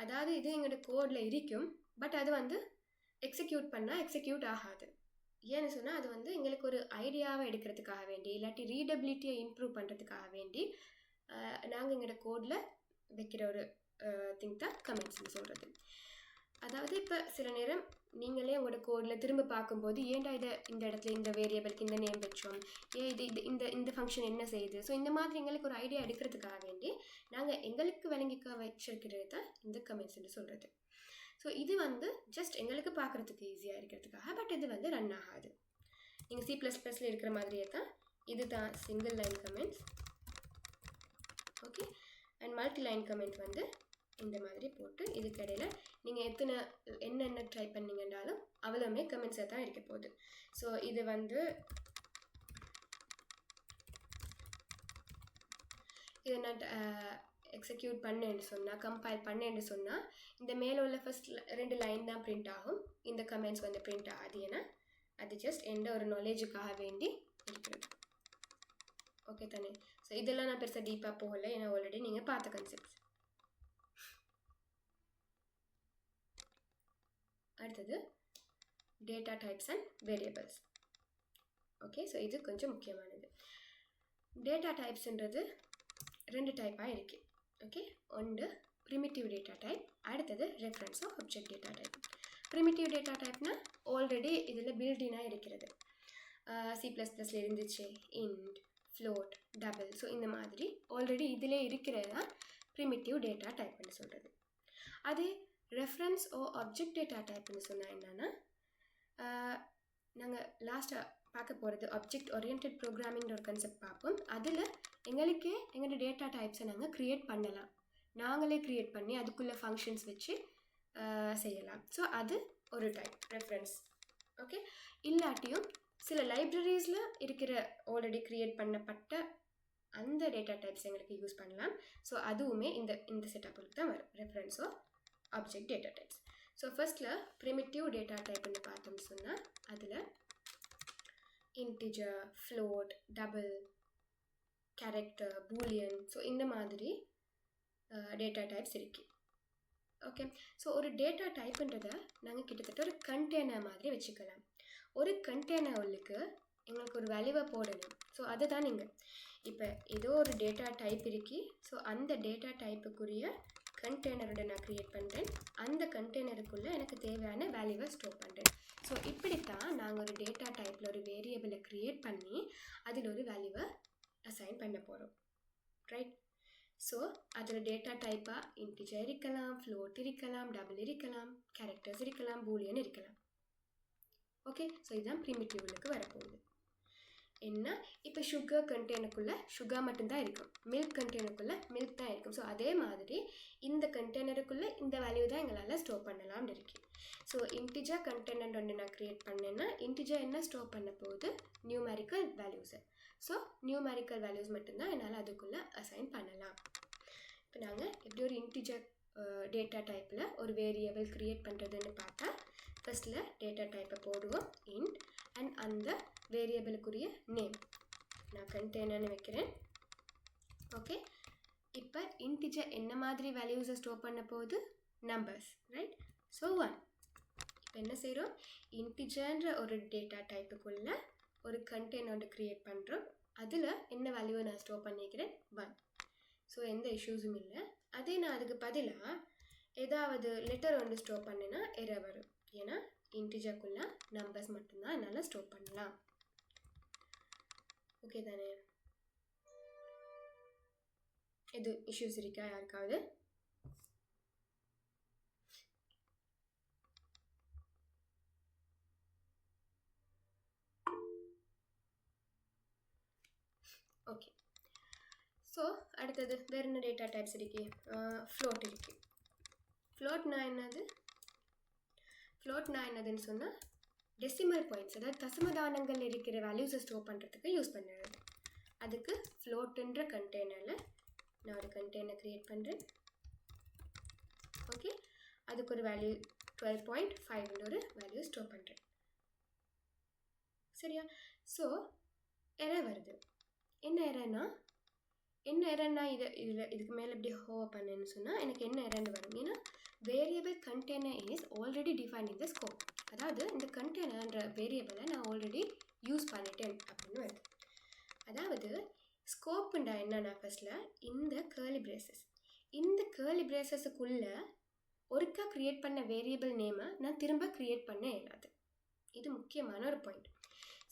Speaker 1: அதாவது இது எங்களோட கோடில் இருக்கும், பட் அது வந்து எக்ஸிக்யூட் பண்ணால் எக்ஸிக்யூட் ஆகாது. ஏன்னு சொன்னால் அது வந்து எங்களுக்கு ஒரு ஐடியாவை எடுக்கிறதுக்காக வேண்டி, இல்லாட்டி ரீடபிலிட்டியை இம்ப்ரூவ் பண்ணுறதுக்காக வேண்டி நாங்கள் எங்களோட கோடில் வைக்கிற ஒரு திங் தான் கமெண்ட்ஸ்னு சொல்கிறது. அதாவது இப்போ சில நேரம் நீங்களே உங்களோட கோடில் திரும்ப பார்க்கும்போது ஏன்டா இதை இந்த இடத்துல இந்த வேரியபிளுக்கு இந்த நேம் வச்சோம், இது இந்த ஃபங்க்ஷன் என்ன செய்யுது. ஸோ இந்த மாதிரி எங்களுக்கு ஒரு ஐடியா எடுக்கிறதுக்காக வேண்டி நாங்கள் எங்களுக்கு விளங்கிக்க வச்சிருக்கிறது தான் இந்த கமெண்ட்ஸ்னு சொல்கிறது. ஸோ இது வந்து ஜஸ்ட் எங்களுக்கு பார்க்குறதுக்கு ஈஸியாக இருக்கிறதுக்காக, பட் இது வந்து ரன் ஆகாது. நீங்கள் C++ல இருக்கிற மாதிரியே தான் இது தான் single line comments. Okay, and multi line comment வந்து இந்த மாதிரி போட்டு இதுக்கு இடையில நீங்கள் என்னென்ன ட்ரை பண்ணிங்கன்னாலும் அவ்வளோமே கமெண்ட்ஸாக தான் இருக்க போகுது. ஸோ இது வந்து இதை நான் எக்ஸிக்யூட் பண்ணேன்னு சொன்னால், கம்பைல் பண்ணேன்னு சொன்னால், இந்த மேலே உள்ள ஃபர்ஸ்ட் 2 லைன் தான் பிரிண்ட் ஆகும். இந்த கமெண்ட்ஸ் வந்து பிரிண்ட் ஆகாது. ஏன்னா அது ஜஸ்ட் எந்த ஒரு நாலேஜுக்காக வேண்டி இருக்கிறது. ஓகே தானே? ஸோ இதெல்லாம் நான் பெருசாக டீப்பாக போகலை, ஏன்னா ஆல்ரெடி நீங்கள் பார்த்த கான்செப்ட்ஸ். அடுத்தது data types and variables. Okay, so இது கொஞ்சம் முக்கியமானது. டேட்டா டைப்ஸ்ன்றது 2 டைப்பாக இருக்குது. ஓகே, ஒன்று ப்ரிமிட்டிவ் டேட்டா டைப், அடுத்தது reference of object data type. Primitive data டைப்னா ஆல்ரெடி இதில் பில்டினாக இருக்கிறது. C++ல இருந்துச்சு, இன்ட், ஃப்ளோட், டபுள். ஸோ இந்த மாதிரி ஆல்ரெடி இதிலே இருக்கிறது தான் ப்ரிமிட்டிவ் டேட்டா டைப்னு சொல்கிறது. அதே ரெஃபரன்ஸ் ஓ ஆப்ஜெக்ட் டேட்டா டைப்னு சொன்னால் என்னென்னா, நாங்கள் லாஸ்ட்டாக பார்க்க போகிறது ஆப்ஜெக்ட் ஓரியன்ட் ப்ரோக்ராமிங்கிற ஒரு கான்செப்ட் பார்ப்போம். அதில் எங்களுக்கே எங்களோட டேட்டா டைப்ஸை நாங்கள் க்ரியேட் பண்ணலாம். நாங்களே க்ரியேட் பண்ணி அதுக்குள்ளே ஃபங்க்ஷன்ஸ் வச்சு செய்யலாம். ஸோ அது ஒரு டைப் ரெஃபரன்ஸ். ஓகே, இல்லாட்டியும் சில லைப்ரரிஸில் இருக்கிற ஆல்ரெடி க்ரியேட் பண்ணப்பட்ட அந்த டேட்டா டைப்ஸ் எங்களுக்கு யூஸ் பண்ணலாம். ஸோ அதுவுமே இந்த செட்டப்புக்கு தான் வரும், ரெஃபரன்ஸோ ஆப்ஜெக்ட் டேட்டா டைப்ஸ். ஸோ ஃபர்ஸ்ட்டில் ப்ரிமிட்டிவ் டேட்டா டைப்னு பார்த்தோம்னு சொன்னால் அதில் integer, float, double, character, boolean, so இந்த மாதிரி டேட்டா டைப்ஸ் இருக்குது. ஓகே, ஸோ ஒரு டேட்டா டைப்புன்றதை நாங்கள் கிட்டத்தட்ட ஒரு கண்டெய்னர் மாதிரி வச்சுக்கலாம். ஒரு கண்டெய்னருக்கு எங்களுக்கு ஒரு வேல்யூவை போடணும். ஸோ அதை தான் நீங்கள் இப்போ ஏதோ ஒரு டேட்டா டைப் இருக்கு. ஸோ அந்த டேட்டா டைப்புக்குரிய கண்டெய்னரோட நான் க்ரியேட் பண்ணுறேன். அந்த கண்டெய்னருக்குள்ளே எனக்கு தேவையான வேல்யூவை ஸ்டோர் பண்ணுறேன். ஸோ இப்படித்தான் நாங்கள் ஒரு டேட்டா டைப்பில் ஒரு வேரியபிளை க்ரியேட் பண்ணி அதில் ஒரு வேல்யூவை அசைன் பண்ண போகிறோம். ரைட்? ஸோ அதில் டேட்டா டைப்பாக இன்டிஜர் இருக்கலாம், ஃப்ளோட் இருக்கலாம், டபுள் இருக்கலாம், கேரக்டர்ஸ் இருக்கலாம், பூலியன் இருக்கலாம். ஓகே, ஸோ இதுதான் ப்ரிமிட்டிவ்லுக்கு வரப்போகுது. என்ன, இப்போ சுகர் கண்டெய்னருக்குள்ளே சுகர் மட்டும்தான் இருக்கும், மில்க் கண்டெய்னருக்குள்ளே மில்க் தான் இருக்கும். ஸோ அதே மாதிரி இந்த கண்டெய்னருக்குள்ளே இந்த வேல்யூ தான் எங்களால் ஸ்டோர் பண்ணலாம்னு இருக்கு. ஸோ இன்டிஜர் கண்டெய்னர் ஒன்று நான் க்ரியேட் பண்ணேன்னா இன்டிஜர் என்ன ஸ்டோர் பண்ண போகுது, நியூமரிக்கல் வேல்யூஸை. ஸோ நியூமரிக்கல் வேல்யூஸ் மட்டும்தான் என்னால் அதுக்குள்ளே அசைன் பண்ணலாம். இப்போ நாங்கள் எப்படி ஒரு இன்டிஜர் டேட்டா டைப்பில் ஒரு வேரியபிள் க்ரியேட் பண்ணுறதுன்னு பார்த்தா, ஃபர்ஸ்ட்டில் டேட்டா டைப்பை போடுவோம் இன்ட், அண்ட் அந்த வேரியபிளுக்குரிய நேம் நான் கண்டெய்னர்னு வைக்கிறேன். ஓகே, இப்போ இன்டிஜர் என்ன மாதிரி வேல்யூஸை ஸ்டோர் பண்ண போகுது, நம்பர்ஸ். ரைட்? ஸோ 1. இப்போ என்ன செய்கிறோம், இன்டிஜர்ன்ற ஒரு டேட்டா டைப்புக்குள்ளே ஒரு கண்டெய்னர் க்ரியேட் பண்ணுறோம். அதில் என்ன வேல்யூவை நான் ஸ்டோர் பண்ணிக்கிறேன், 1. ஸோ எந்த இஷ்யூஸும் இல்லை. அதே நான் அதுக்கு பதிலாக ஏதாவது லெட்டர் ஒன்று ஸ்டோர் பண்ணினா எரர் வரும். ஏன்னா இன்டிஜருக்குள்ளே நம்பர்ஸ் மட்டும்தான் என்னால் ஸ்டோர் பண்ணலாம். ஓகே தானே? இது இஷ்யூஸ் இருக்கா யாருக்காவது? ஓகே, ஸோ அடுத்தது வேறு என்ன டேட்டா டைப்ஸ் இருக்கு, ஃப்ளோட் இருக்கு. ஃப்ளோட்னா என்னதுன்னு சொன்னால் டெசிமல் பாயிண்ட்ஸ், அதாவது தசமதானங்கள் இருக்கிற வேல்யூஸை ஸ்டோர் பண்ணுறதுக்கு யூஸ் பண்ணுறது. அதுக்கு ஃப்ளோட்டுன்ற கண்டெய்னரில் நான் ஒரு கண்டெய்னர் க்ரியேட் பண்ணுறேன். ஓகே, அதுக்கு ஒரு வேல்யூ 12.5 ஒரு வேல்யூ ஸ்டோர் பண்ணுறேன். சரியா? ஸோ எரர் வருது. என்ன எரர்னா இதுக்கு மேலே இப்படி ஹோவ் பண்ணேன்னு சொன்னால் எனக்கு என்ன எரர்னு வரும். ஏன்னா variable container is already define in the scope. அதாவது இந்த கண்டெய்னர்ன்ற வேரியபிளை நான் ஆல்ரெடி யூஸ் பண்ணிட்டேன் அப்படின்னு வருது. அதாவது ஸ்கோப்புண்டா என்னன்னா ஃபர்ஸ்ட்டில் இந்த கேர்லி பிரேசஸ், இந்த கேர்லி பிரேசஸுக்குள்ளே ஒருக்கா க்ரியேட் பண்ண வேரியபிள் நேமை நான் திரும்ப க்ரியேட் பண்ண இயலாது. இது முக்கியமான ஒரு பாயிண்ட்.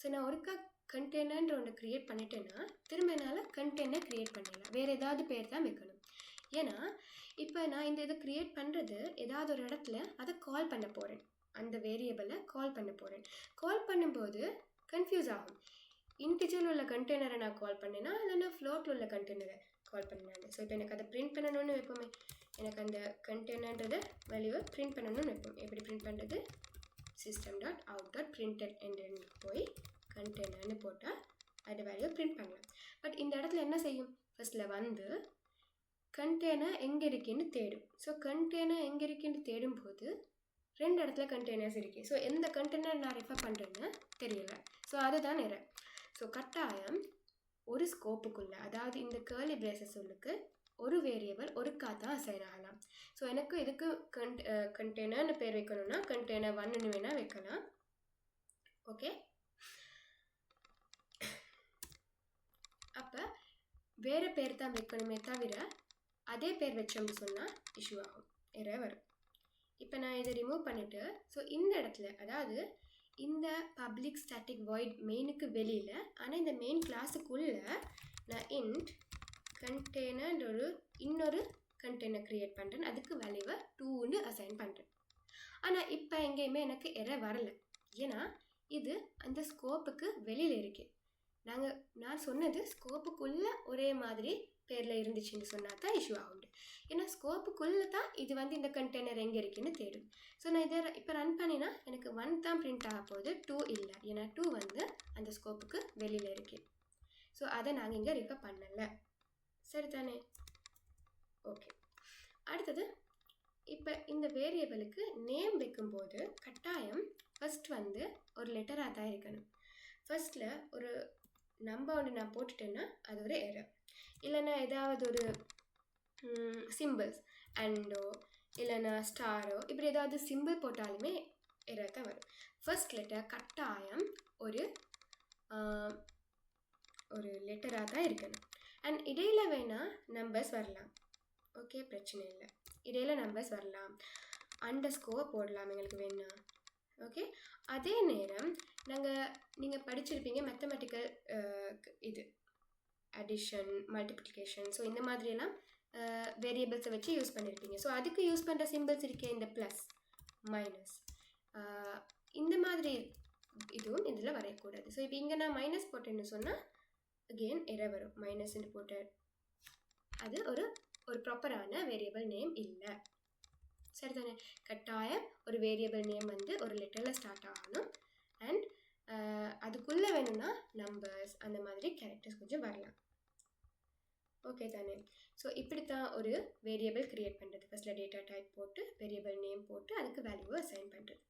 Speaker 1: ஸோ நான் ஒருக்கா கண்டெய்னர்ன்ற ஒன்று க்ரியேட் பண்ணிட்டேன்னா திரும்ப என்னால் கண்டெய்னர் க்ரியேட் பண்ணிடலாம், வேறு ஏதாவது பேர் தான் வைக்கணும். ஏன்னா இப்போ நான் இதை க்ரியேட் பண்ணுறது ஏதாவது ஒரு இடத்துல அதை கால் பண்ண போகிறேன், அந்த வேரியபிளை கால் பண்ண போகிறேன். கால் பண்ணும்போது கன்ஃபியூஸ் ஆகும். இன்டிஜரில் உள்ள கண்டெய்னரை நான் கால் பண்ணேன்னா இல்லைன்னா ஃப்ளோட்டில் உள்ள கண்டெய்னரை கால் பண்ணேன். ஸோ இப்போ எனக்கு அதை பிரிண்ட் பண்ணணும்னு வைப்போமே, எனக்கு அந்த கண்டெய்னர்ன்றதை வேல்யூவை பிரிண்ட் பண்ணணும்னு வைப்போம். எப்படி பிரிண்ட் பண்ணுறது, system.out.printed என்று போய் கண்டெய்னர்னு போட்டால் அது வேல்யூவை பிரிண்ட் பண்ணலாம். பட் இந்த இடத்துல என்ன செய்யும், ஃபர்ஸ்ட்டில் வந்து கண்டெய்னர் எங்கே இருக்குன்னு தேடும். ஸோ கண்டெய்னர் எங்கே இருக்குன்னு தேடும்போது 2 இடத்துல கண்டெய்னர்ஸ் இருக்குது. ஸோ எந்த கண்டெய்னர் நான் ரெஃபர் பண்ணுறேன்னு தெரியல. ஸோ அதுதான் எரர். ஸோ கட்டாயம் ஒரு ஸ்கோப்புக்குள்ளே, அதாவது இந்த கேர்லி பிரேசஸ் சொல்லுக்கு ஒரு வேரியபிள் ஒருக்கா தான் அசைன் ஆகலாம். ஸோ எனக்கு இதுக்கு கண்டெய்னர்னு பேர் வைக்கணும்னா கண்டெய்னர் 1ன்னு வேணால் வைக்கலாம். ஓகே, அப்போ வேறு பேர் தான் வைக்கணுமே தவிர அதே பேர் வச்சோம்னு சொன்னால் இஷ்யூ ஆகும், எரர் வரும். இப்போ நான் இதை ரிமூவ் பண்ணிவிட்டு, ஸோ இந்த இடத்துல, அதாவது இந்த பப்ளிக் ஸ்டாட்டிக் வாய்ட் மெயினுக்கு வெளியில், ஆனால் இந்த மெயின் கிளாஸுக்குள்ளே நான் இன்ட் கண்டெய்னர் இன்னொரு கண்டெய்னர் க்ரியேட் பண்ணுறேன். அதுக்கு வேல்யூவை 2ன்னு அசைன் பண்ணுறேன். ஆனால் இப்போ எங்கேயுமே எனக்கு எரர் வரலை. ஏன்னா இது அந்த ஸ்கோப்புக்கு வெளியில் இருக்குது. நான் சொன்னது ஸ்கோப்புக்குள்ளே ஒரே மாதிரி பேரில் இருந்துச்சுன்னு சொன்னால் தான் இஷ்யூ ஆகுது. ஏன்னா ஸ்கோப்புக்குள்ளே தான் இது வந்து இந்த கண்டெய்னர் எங்கே இருக்குன்னு தேடும். ஸோ நான் இதை இப்போ ரன் பண்ணினா எனக்கு 1 தான் பிரிண்ட் ஆக போகுது, 2 இல்லை. ஏன்னா 2 வந்து அந்த ஸ்கோப்புக்கு வெளியில் இருக்குது. ஸோ அதை நாங்கள் இங்கே ரெஃபர் பண்ணலை. சரி தானே? ஓகே, அடுத்தது இப்போ இந்த வேரியபிளுக்கு நேம் வைக்கும்போது கட்டாயம் ஃபஸ்ட் வந்து ஒரு லெட்டராக தான் இருக்கணும். ஃபஸ்ட்டில் ஒரு நம்பர் ஒன்று நான் போட்டுட்டேன்னா அது ஒரு எரர். இல்லைன்னா ஏதாவது ஒரு சிம்பிள்ஸ் அண்டோ இல்லைன்னா ஸ்டாரோ இப்படி ஏதாவது சிம்பிள் போட்டாலுமே எரர் தான் வரும். ஃபர்ஸ்ட் லெட்டர் கட்டாயம் ஒரு லெட்டராக தான் இருக்கணும். அண்ட் இடையில் வேணால் நம்பர்ஸ் வரலாம். ஓகே, பிரச்சனை இல்லை. இடையில் நம்பர்ஸ் வரலாம், அண்டர்ஸ்கோர் போடலாம் எங்களுக்கு வேணா. ஓகே, அதே நேரம் நீங்கள் படிச்சிருப்பீங்க மேத்தமெட்டிக்கல் இது அடிஷன், மல்டிப்ளிகேஷன். ஸோ இந்த மாதிரியெல்லாம் வேரியபிள்ஸை வச்சு யூஸ் பண்ணியிருப்பீங்க. ஸோ அதுக்கு யூஸ் பண்ணுற சிம்பிள்ஸ் இருக்கே, இந்த ப்ளஸ் மைனஸ் இந்த மாதிரி இதுவும் இதில் வரையக்கூடாது. ஸோ இப்போ இங்கே நான் மைனஸ் போட்டேன்னு சொன்னால் அகெயின் எரர் வரும். மைனஸ்ன்னு போட்டு அது ஒரு ப்ராப்பரான வேரியபிள் நேம் இல்லை. சரி தானே? கட்டாயம் ஒரு வேரியபிள் நேம் வந்து ஒரு லெட்டரில் ஸ்டார்ட் ஆகணும். அண்ட் அதுக்குள்ளே வேணும்னா நம்பர்ஸ் அந்த மாதிரி கேரக்டர்ஸ் கொஞ்சம் வரலாம். ஓகே தானே? ஸோ இப்படி தான் ஒரு வேரியபிள் க்ரியேட் பண்ணுறது. ஃபஸ்ட்டில் டேட்டா டைப் போட்டு வேரியபிள் நேம் போட்டு அதுக்கு வேல்யூவை அசைன் பண்ணுறது.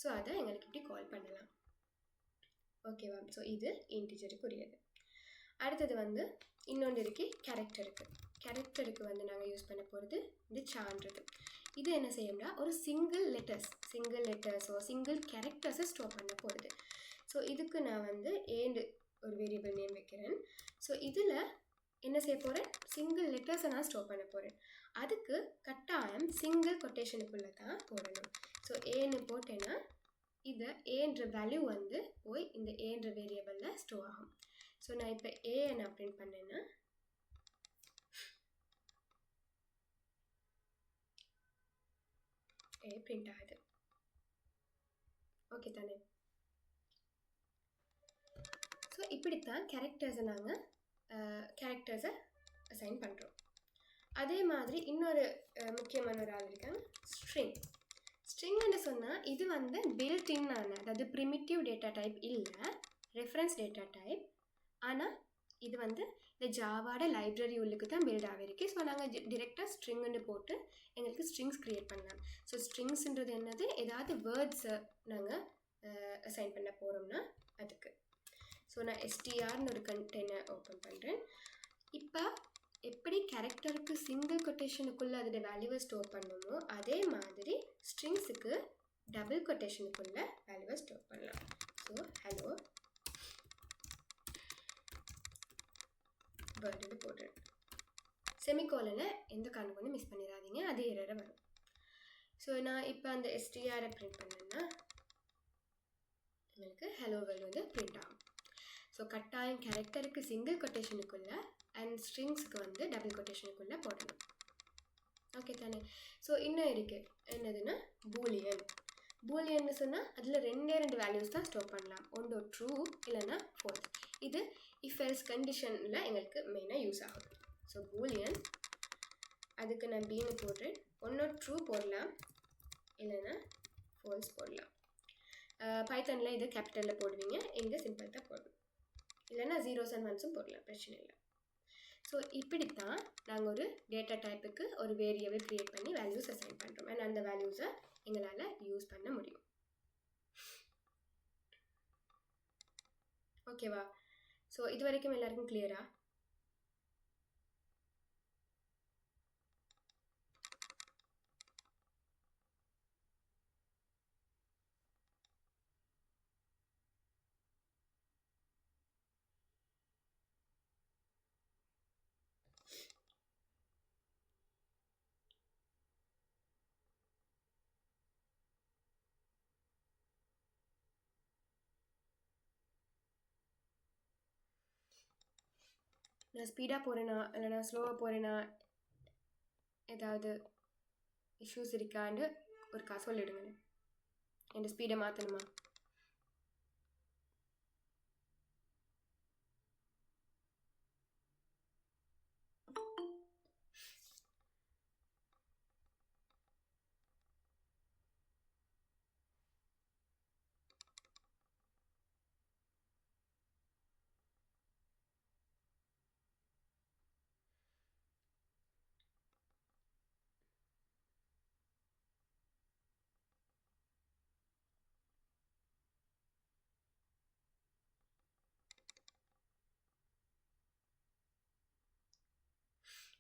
Speaker 1: ஸோ அதை எங்களுக்கு இப்படி கால் பண்ணலாம். ஓகேவா? ஸோ இது இன்டிஜருக்குரியது. அடுத்தது வந்து இன்னொன்று இருக்குது, கேரக்டருக்கு. கேரக்டருக்கு வந்து நாங்கள் யூஸ் பண்ண போகிறது இந்த சான்றது. இது என்ன செய்யும்னா ஒரு சிங்கிள் லெட்டர்ஸோ சிங்கிள் கேரக்டர்ஸை ஸ்டோர் பண்ண போகிறது. ஸோ இதுக்கு நான் வந்து ஏண்டு ஒரு வேரியபிள் நேம் வைக்கிறேன். ஸோ இதில் என்ன செய்ய போகிறேன், சிங்கிள் லெட்டர்ஸை நான் ஸ்டோர் பண்ண போகிறேன். அதுக்கு கட்டாயம் சிங்கிள் கொட்டேஷனுக்குள்ளே தான் போடணும். ஸோ ஏன்னு போட்டேன்னா இதை ஏன்ற வேல்யூ வந்து போய் இந்த ஏன்ற வேரியபிளில் ஸ்டோர் ஆகும். ஸோ நான் இப்போ ஏ நான் பிரிண்ட் பண்ணேன்னா ஏ பிரிண்ட் ஆகுது. ஓகே தானே? ஸோ இப்படித்தான் கேரக்டர்ஸை அசைன் பண்ணுறோம். அதே மாதிரி இன்னொரு முக்கியமான ஒரு ஆள் இருக்காங்க, ஸ்ட்ரிங்னு சொன்னால் இது வந்து பில்ட்இன்னான, அதாவது ப்ரிமிட்டிவ் டேட்டா டைப் இல்லை, ரெஃபரன்ஸ் டேட்டா டைப். ஆனால் இது வந்து இந்த ஜாவாட லைப்ரரி உள்ளுக்கு தான் பில்ட் ஆகிருக்கு. ஸோ நாங்கள் டிரெக்டாக ஸ்ட்ரிங்குன்னு போட்டு எங்களுக்கு ஸ்ட்ரிங்ஸ் க்ரியேட் பண்ணலாம். ஸோ ஸ்ட்ரிங்ஸ்ன்றது என்னது, ஏதாவது வேர்ட்ஸை நாங்கள் அசைன் பண்ண போகிறோம்னா அதுக்கு. ஸோ நான் எஸ்டிஆர்னு ஒரு கண்டெய்னர் ஓப்பன் பண்ணுறேன். இப்போ எப்படி கேரக்டருக்கு சிங்கிள் கொட்டேஷனுக்குள்ளே அதோட வேல்யூவை ஸ்டோர் பண்ணணுமோ அதே மாதிரி ஸ்ட்ரிங்ஸுக்கு டபுள் கொட்டேஷனுக்குள்ளே வேல்யூவை ஸ்டோர் பண்ணலாம். ஸோ ஹலோ வேர்டுன்னு போடுறேன். செமிகோலனை எந்த காரணம் மிஸ் பண்ணிடாதீங்க, அது எரர் வரும். ஸோ நான் இப்போ அந்த எஸ்டிஆரை பிரிண்ட் பண்ணேன்னா எங்களுக்கு ஹலோ வேர்ல்டு வந்து பிரிண்ட் ஆகும். ஸோ கட்டாயம் கேரக்டருக்கு சிங்கிள் கொட்டேஷனுக்குள்ளே அண்ட் ஸ்ட்ரிங்ஸுக்கு வந்து டபுள் கொட்டேஷனுக்குள்ளே போடணும். ஓகே தானே? ஸோ இன்னும் இருக்குது என்னதுன்னா பூலியன்னு சொன்னால் அதில் ரெண்டு வேல்யூஸ் தான் ஸ்டோர் பண்ணலாம். ஒன்று ட்ரூ இல்லைன்னா ஃபால்ஸ். இது இஃப் எல்ஸ் கண்டிஷனில் எங்களுக்கு மெயினாக யூஸ் ஆகும். ஸோ பூலியன், அதுக்கு நான் பீனு போடுறேன். ஒன்று ட்ரூ போடலாம் இல்லைன்னா ஃபால்ஸ் போடலாம். பைத்தனில் இது கேபிட்டலில் போடுவீங்க, இங்கே சிம்பிள் தான் போடணும். இல்லைன்னா 0s and 1s போடலாம், பிரச்சனை இல்லை. ஸோ இப்படித்தான் நாங்கள் ஒரு டேட்டா டைப்புக்கு ஒரு வேரியபிள் க்ரியேட் பண்ணி வேல்யூஸ் அசைன் பண்ணுறோம். அண்ட் அந்த வேல்யூஸை எங்களால் யூஸ் பண்ண முடியும். ஓகேவா? ஸோ இது வரைக்கும் எல்லாருக்கும் கிளியரா? நான் ஸ்பீடாக போகிறேன்னா இல்லை நான் ஸ்லோவாக போகிறேன்னா ஏதாவது இஷ்யூஸ் இருக்கான்னு ஒரு சொல்லிவிடுங்க. என் ஸ்பீடை மாற்றணுமா?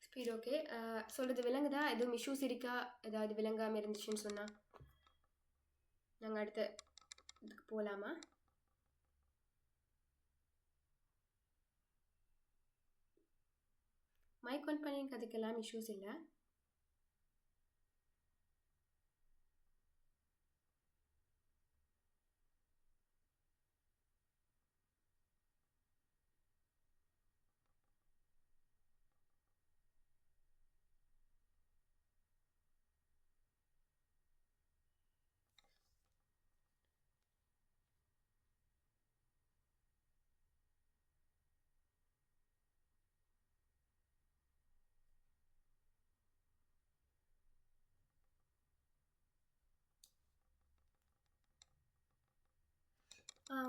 Speaker 1: Speed okay. சொல்கிறது விளங்குதா? எதுவும் இஷ்யூஸ் இருக்கா? ஏதாவது விளங்காமல் இருந்துச்சுன்னு சொன்னால் நாங்கள் அடுத்த இதுக்கு போகலாமா? மைக் ஆன் பண்ணி அதுக்கெல்லாம் இஷ்யூஸ் இல்லை.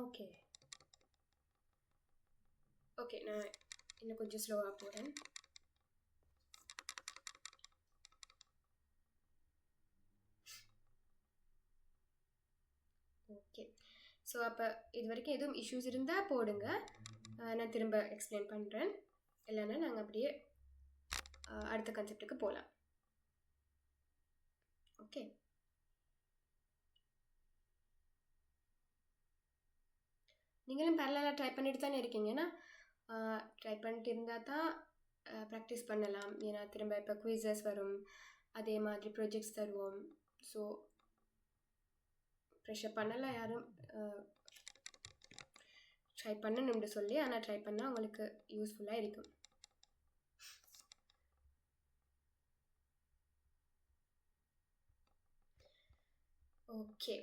Speaker 1: ஓகே ஓகே, நான் இன்னும் கொஞ்சம் ஸ்லோவாக போகிறேன். ஓகே, ஸோ அப்போ இது வரைக்கும் எதுவும் இஷ்யூஸ் இருந்தால் போடுங்க, நான் திரும்ப எக்ஸ்பிளைன் பண்ணுறேன். இல்லைன்னா நாங்கள் அப்படியே அடுத்த கான்செப்டுக்கு போகலாம். ஓகே, நீங்களும் பேரலாக ட்ரை பண்ணிட்டு தானே இருக்கீங்க. ஏன்னா ட்ரை பண்ணிட்டு இருந்தால் தான் ப்ராக்டிஸ் பண்ணலாம். ஏன்னா திரும்ப இப்போ குவிசஸ் வரும், அதே மாதிரி ப்ரொஜெக்ட்ஸ் தருவோம். ஸோ ப்ரெஷர் பண்ணலாம் யாரும், ட்ரை பண்ணணும்னு சொல்லி. ஆனால் ட்ரை பண்ணால் உங்களுக்கு யூஸ்ஃபுல்லாக இருக்கும். ஓகே,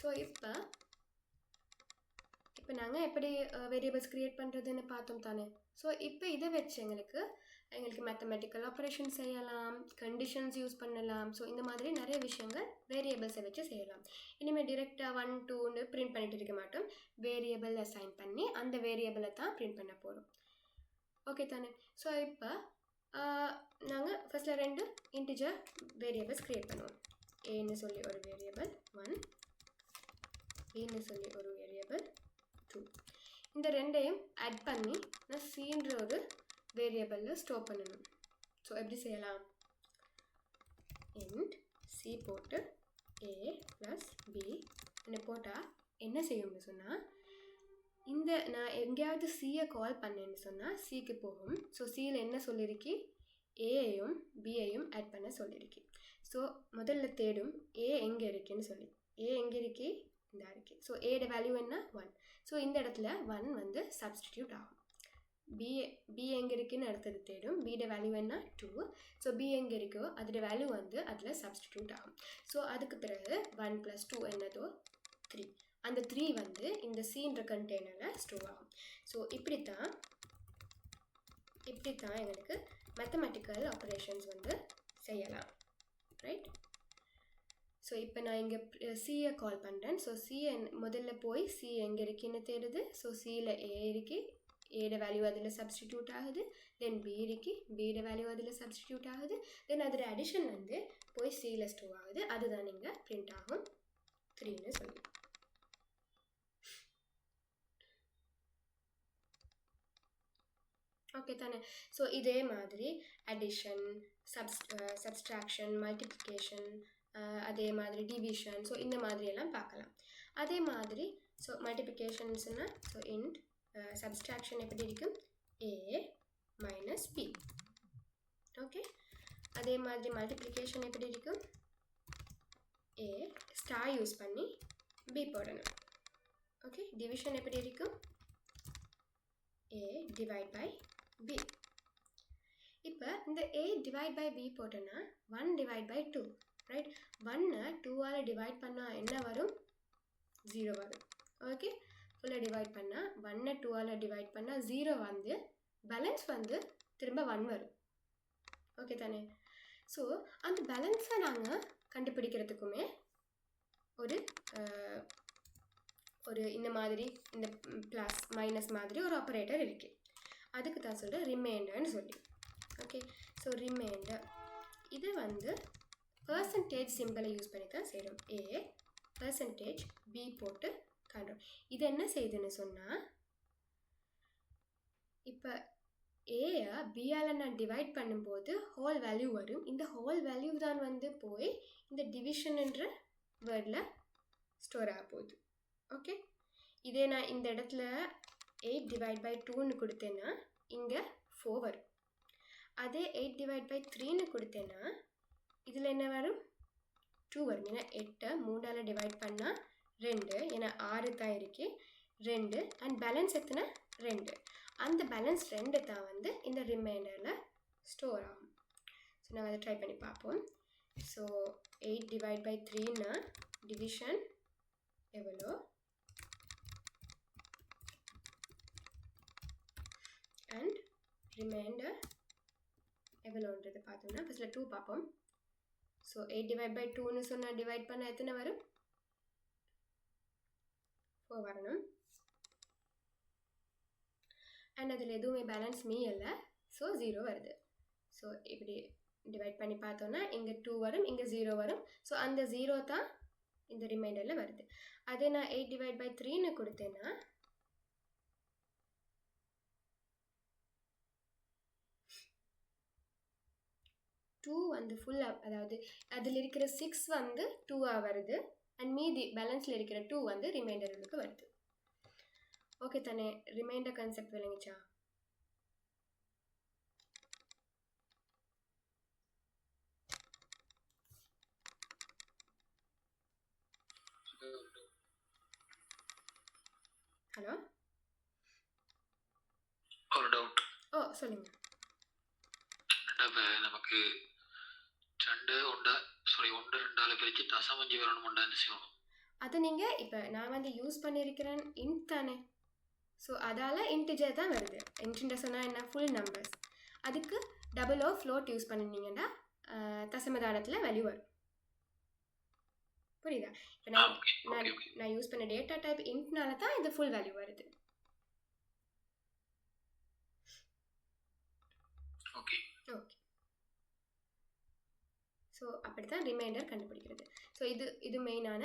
Speaker 1: ஸோ இப்போ நாங்கள் எப்படி வேரியபிள்ஸ் க்ரியேட் பண்ணுறதுன்னு பார்த்தோம் தானே. ஸோ இப்போ இதை வச்சு எங்களுக்கு மேத்தமெட்டிக்கல் ஆப்ரேஷன் செய்யலாம், கண்டிஷன்ஸ் யூஸ் பண்ணலாம். ஸோ இந்த மாதிரி நிறைய விஷயங்கள் வேரியபிள்ஸை வச்சு செய்யலாம். இனிமேல் டிரெக்டாக 1 2ன்னு பிரிண்ட் பண்ணிட்டு இருக்க மாட்டோம். வேரியபிள் அசைன் பண்ணி அந்த வேரியபிளை தான் பிரிண்ட் பண்ண போகிறோம். ஓகே தானே. ஸோ இப்போ நாங்கள் ஃபஸ்ட்டில் 2 இன்டிஜர் வேரியபிள்ஸ் க்ரியேட் பண்ணுவோம். ஏன்னு சொல்லி ஒரு வேரியபிள் 1, பின்னு சொல்லி ஒரு வேரியபிள் 2. இந்த ரெண்டையும் ஆட் பண்ணி நான் சீன்ற ஒரு வேரியபிளில் ஸ்டோர் பண்ணணும். ஸோ எப்படி செய்யலாம்? இன்ட் சி போட்டு a + b என்ன போட்டால் என்ன செய்யும்னு சொன்னால், இந்த நான் எங்கேயாவது சியை கால் பண்ணேன்னு சொன்னால் சிக்கு போகும். ஸோ சியில் என்ன சொல்லியிருக்கி? ஏயையும் பியையும் ஆட் பண்ண சொல்லியிருக்கி. ஸோ முதல்ல தேடும் ஏ எங்கே இருக்குன்னு சொல்லி. ஏ எங்கே இருக்கி? இந்த இருக்குது. ஸோ ஏட வேல்யூ என்ன? 1. ஸோ இந்த இடத்துல 1 வந்து சப்ஸ்டிடியூட் ஆகும். பி எங்கே இருக்குன்னு அடுத்தது தேடும். பியோட வேல்யூ என்ன? 2. ஸோ பி எங்கே இருக்கோ அதோட வேல்யூ வந்து அதில் சப்ஸ்டிடியூட் ஆகும். ஸோ அதுக்கு பிறகு 1 + 2 என்னதோ 3. அந்த 3 வந்து இந்த சீன்ற கண்டெய்னரில் ஸ்டோர் ஆகும். ஸோ இப்படித்தான் எங்களுக்கு மேத்தமெட்டிக்கல் ஆப்ரேஷன்ஸ் வந்து செய்யலாம். ரைட்? ஸோ இப்போ நான் இங்கே சியை கால் பண்ணுறேன். ஸோ சியை முதல்ல போய் சி எங்கே இருக்குன்னு தேடுது. ஸோ சியில் ஏ இருக்கு, ஏட வேல்யூ அதில் சப்ஸ்டிடியூட் ஆகுது, தென் பி இருக்கு, பியோட வேல்யூ அதில் சப்ஸ்டிடியூட் ஆகுது, தென் அதோட அடிஷன் வந்து போய் சியில் ஸ்டோர் ஆகுது. அதுதான் நீங்கள் பிரிண்ட் ஆகும் 3ன்னு சொல்லி. ஓகே தானே? ஸோ இதே மாதிரி அடிஷன், சப்ஸ்ட்ராக்ஷன், மல்டிப்ளிகேஷன், அதே மாதிரி டிவிஷன், ஸோ இந்த மாதிரியெல்லாம் பார்க்கலாம். அதே மாதிரி ஸோ மல்டிப்ளிகேஷன்ஸ்னால் ஸோ இன்ட் சப்ஸ்ட்ராக்ஷன் எப்படி இருக்கும், ஏ மைனஸ் பி. ஓகே, அதே மாதிரி மல்டிப்ளிகேஷன் எப்படி இருக்கும், ஏ ஸ்டார் யூஸ் பண்ணி பி போடணும். ஓகே, டிவிஷன் எப்படி இருக்கும், ஏ டிவைட் பை பி. இப்போ இந்த ஏ டிவைட் பை பி போட்டோன்னா 1 டிவைட் பை 2, ரைட்? 1 2ஆல் டிவைட் பண்ணால் என்ன வரும், 0 வரும். ஓகே, ஃபுல்லாக டிவைட் பண்ணால் 1 2ஆல் டிவைட் பண்ணால் 0 வந்து பேலன்ஸ் வந்து திரும்ப 1 வரும். ஓகே தானே? ஸோ அந்த பேலன்ஸை நாங்கள் கண்டுபிடிக்கிறதுக்குமே ஒரு இந்த மாதிரி இந்த ப்ளஸ் மைனஸ் மாதிரி ஒரு ஆப்ரேட்டர் இருக்குது. அதுக்கு தான் சொல்கிறேன் ரிமைண்டர்னு சொல்லி. ஓகே, ஸோ ரிமைண்டர் இது வந்து பர்சன்டேஜ் சிம்பிளை யூஸ் பண்ணி தான் செய்கிறோம். ஏ பர்சன்டேஜ் பி போட்டு காண்றோம். இது என்ன செய்யுதுன்னு சொன்னால், இப்போ ஏயை பியால் நான் டிவைட் பண்ணும்போது ஹோல் வேல்யூ வரும். இந்த ஹோல் வேல்யூ தான் வந்து போய் இந்த டிவிஷன்ன்ற வேர்டில் ஸ்டோர் ஆக போகுது. ஓகே, இதே நான் இந்த இடத்துல 8 டிவைட் பை 2ன்னு கொடுத்தேன்னா இங்கே 4 வரும். அதே 8 டிவைட் பை 3ன்னு கொடுத்தேன்னா இதில் என்ன வரும், 2 வரும். ஏன்னா 8 3ஆல் டிவைட் பண்ணால் 2, ஏன்னா 6 தான் இருக்கு, 2 அண்ட் பேலன்ஸ் எத்தனை 2. அந்த பேலன்ஸ் 2 தான் வந்து இந்த ரிமைண்டரில் ஸ்டோர் ஆகும். ஸோ நாங்கள் அதை ட்ரை பண்ணி பார்ப்போம். ஸோ 8 டிவைட் பை 3ன்னா டிவிஷன் எவ்வளோ, அண்ட் ரிமைண்டர் எவ்வளோன்றது பார்த்தோம்னா ஃபஸ்ட்டில் 2 பார்ப்போம். ஸோ 8 டிவைட் பை 2ன்னு சொன்னால் டிவைட் பண்ண எத்தனை வரும், 4 வரணும். அண்ட் அதில் எதுவுமே பேலன்ஸ் மீ இல்லை, ஸோ 0 வருது. ஸோ இப்படி டிவைட் பண்ணி பார்த்தோன்னா இங்கே 2 வரும், இங்கே 0 வரும். ஸோ அந்த 0 தான் இந்த ரிமைண்டரில் வருது. அதே நான் 8 டிவைட் பை 3ன்னு கொடுத்தேன்னா டூ வந்து ஃபுல்லாக, அதாவது அதில் இருக்கிற 6 வந்து 2ஆக வருது, அண்ட் மீதி பேலன்ஸில் இருக்கிற 2 வந்து ரிமைண்டருக்கு வருது. ஓகே தானே? ரிமைண்டர் கான்செப்ட் விளங்குச்சா? ஹலோ,
Speaker 2: ஒரு டவுட்.
Speaker 1: ஓ சொல்லுங்க.
Speaker 2: நமக்கு 2 2 பிரித்து தசமஞ்சி வரணும் செய்யணும்.
Speaker 1: அது நீங்கள் இப்போ நான் வந்து யூஸ் பண்ணியிருக்கிறேன் இன்ட் தானே, ஸோ அதால் இன்டிஜர் தான் வருது. இன்டிஜர் சொன்னால் என்ன, ஃபுல் நம்பர்ஸ். அதுக்கு டபுளோ ஃப்ளோட் யூஸ் பண்ணிங்கன்னா தசமதானத்தில் வேல்யூ வரும். புரியுதா? இப்போ நான் யூஸ் பண்ண டேட்டா டைப் இன்ட்னால தான் இந்த ஃபுல் வேல்யூ வருது.
Speaker 2: ஓகே
Speaker 1: ஓகே, ஸோ அப்படி தான் ரிமைண்டர் கண்டுபிடிக்கிறது. ஸோ இது மெயினான